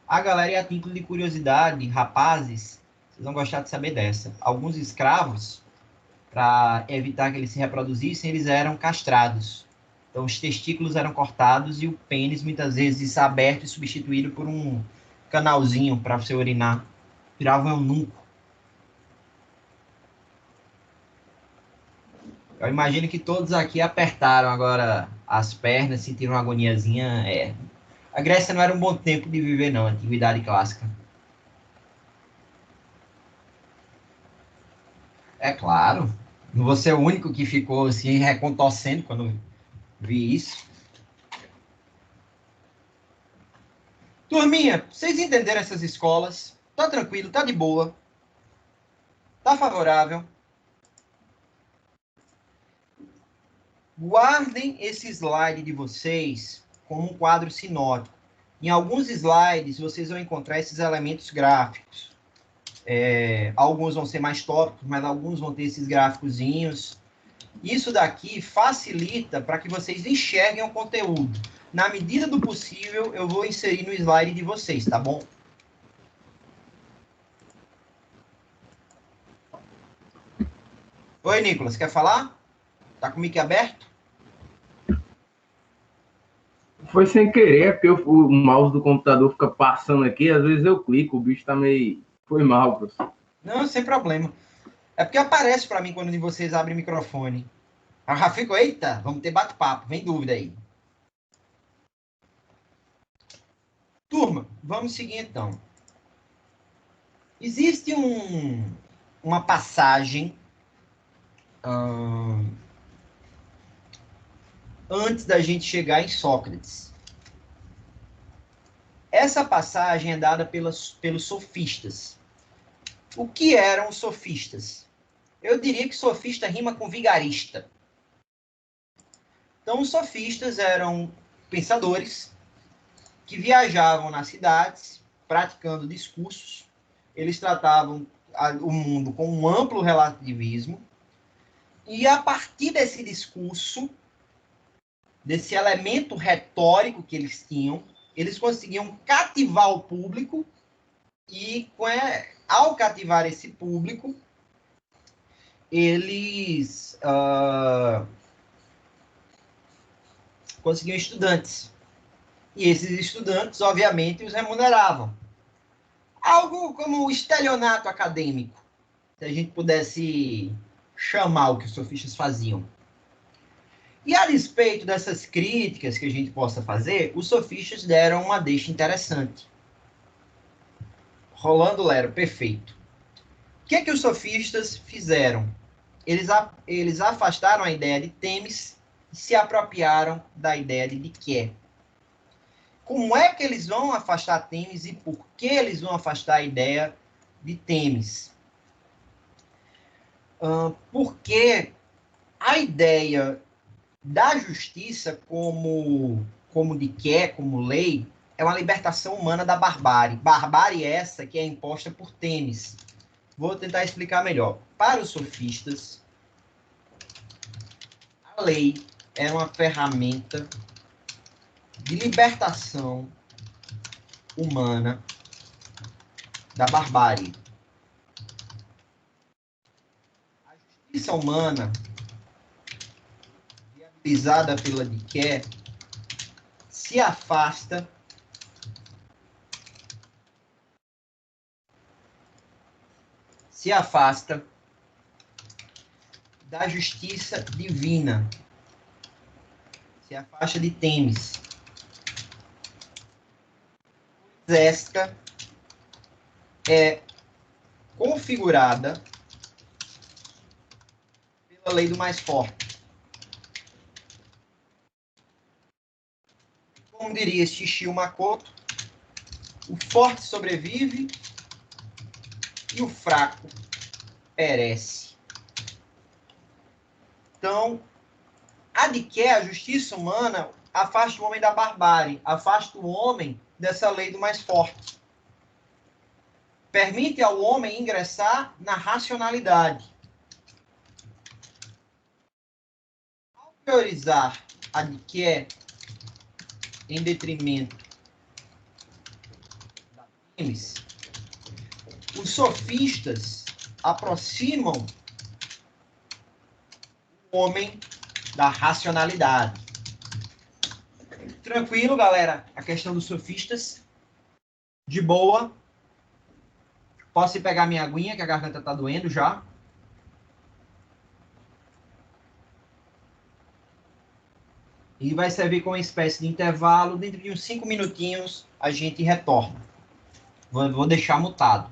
A galera, e a título de curiosidade, rapazes, vocês vão gostar de saber dessa. Alguns escravos, para evitar que eles se reproduzissem, eles eram castrados. Então, os testículos eram cortados e o pênis, muitas vezes, aberto e substituído por um canalzinho para você urinar. Virava um eunuco. Eu imagino que todos aqui apertaram agora as pernas, sentiram uma agoniazinha. A Grécia não era um bom tempo de viver, não, a antiguidade clássica. É claro. Não vou ser o único que ficou assim, recontorcendo quando vi isso. Turminha, vocês entenderam essas escolas? Tá tranquilo, tá de boa. Tá favorável. Guardem esse slide de vocês como um quadro sinótico. Em alguns slides, vocês vão encontrar esses elementos gráficos. Alguns vão ser mais tópicos, mas alguns vão ter esses gráficozinhos. Isso daqui facilita para que vocês enxerguem o conteúdo. Na medida do possível, eu vou inserir no slide de vocês, tá bom? Oi, Nicolas, quer falar? Tá com o mic aberto? Foi sem querer, é porque o mouse do computador fica passando aqui, às vezes eu clico, o bicho tá meio... Foi mal, professor. Não, sem problema. É porque aparece para mim quando vocês abrem o microfone. Eu já fico, eita, vamos ter bate-papo, vem dúvida aí. Turma, vamos seguir então. Existe uma passagem antes da gente chegar em Sócrates. Essa passagem é dada pelos sofistas. O que eram os sofistas? Eu diria que sofista rima com vigarista. Então, os sofistas eram pensadores que viajavam nas cidades, praticando discursos. Eles tratavam o mundo com um amplo relativismo. E, a partir desse discurso, desse elemento retórico que eles tinham, eles conseguiam cativar o público e, ao cativar esse público, eles conseguiam estudantes. E esses estudantes, obviamente, os remuneravam. Algo como o estelionato acadêmico, se a gente pudesse chamar o que os sofistas faziam. E a despeito dessas críticas que a gente possa fazer, os sofistas deram uma deixa interessante. Rolando Lero, perfeito. O que os sofistas fizeram? Eles afastaram a ideia de Temis e se apropriaram da ideia de Diké. Como é que eles vão afastar Temis e por que eles vão afastar a ideia de Temis? Porque a ideia da justiça como Diké, como lei, é uma libertação humana da barbárie. Barbárie essa que é imposta por Temis. Vou tentar explicar melhor. Para os sofistas, a lei era uma ferramenta de libertação humana da barbárie. A justiça humana, viabilizada pela Diké, se afasta da justiça divina, se afasta de Temis. Esta é configurada pela lei do mais forte. Como diria Shishio Makoto, o forte sobrevive e o fraco perece. Então, a Diké, a justiça humana, afasta o homem da barbárie, afasta o homem dessa lei do mais forte. Permite ao homem ingressar na racionalidade. Ao priorizar a Diké em detrimento da Temis, os sofistas aproximam o homem da racionalidade. Tranquilo, galera? A questão dos sofistas. De boa. Posso ir pegar minha aguinha, que a garganta tá doendo já. E vai servir como uma espécie de intervalo. Dentro de uns 5 minutinhos, a gente retorna. Vou deixar mutado.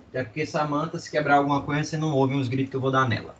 Até porque Samantha, se quebrar alguma coisa, você não ouve os gritos que eu vou dar nela.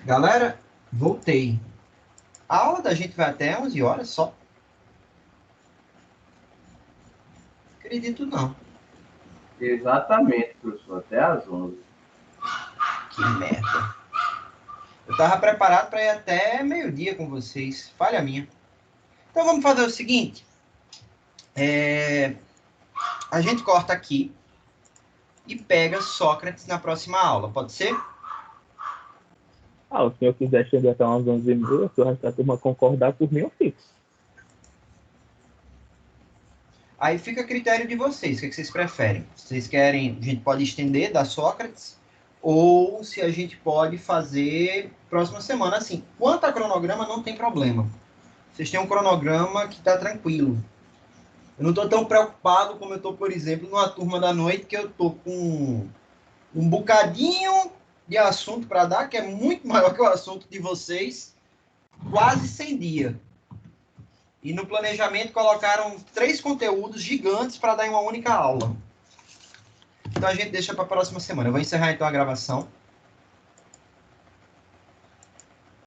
Galera, voltei. A aula da gente vai até 11 horas só. Acredito não. Exatamente, professor, até às 11. Que merda. Eu tava preparado para ir até meio-dia com vocês. Falha minha. Então vamos fazer o seguinte. A gente corta aqui e pega Sócrates na próxima aula. Pode ser? Se o senhor quiser chegar até umas 11h30, se a turma concordar, por mim eu fico. Aí fica a critério de vocês. O que vocês preferem? Vocês querem... A gente pode estender da Sócrates ou se a gente pode fazer próxima semana. Assim, quanto a cronograma, não tem problema. Vocês têm um cronograma que está tranquilo. Eu não estou tão preocupado como eu estou, por exemplo, numa turma da noite, que eu estou com um bocadinho de assunto para dar, que é muito maior que o assunto de vocês, quase 100 dias. E no planejamento colocaram 3 conteúdos gigantes para dar em uma única aula. Então a gente deixa para a próxima semana. Eu vou encerrar então a gravação.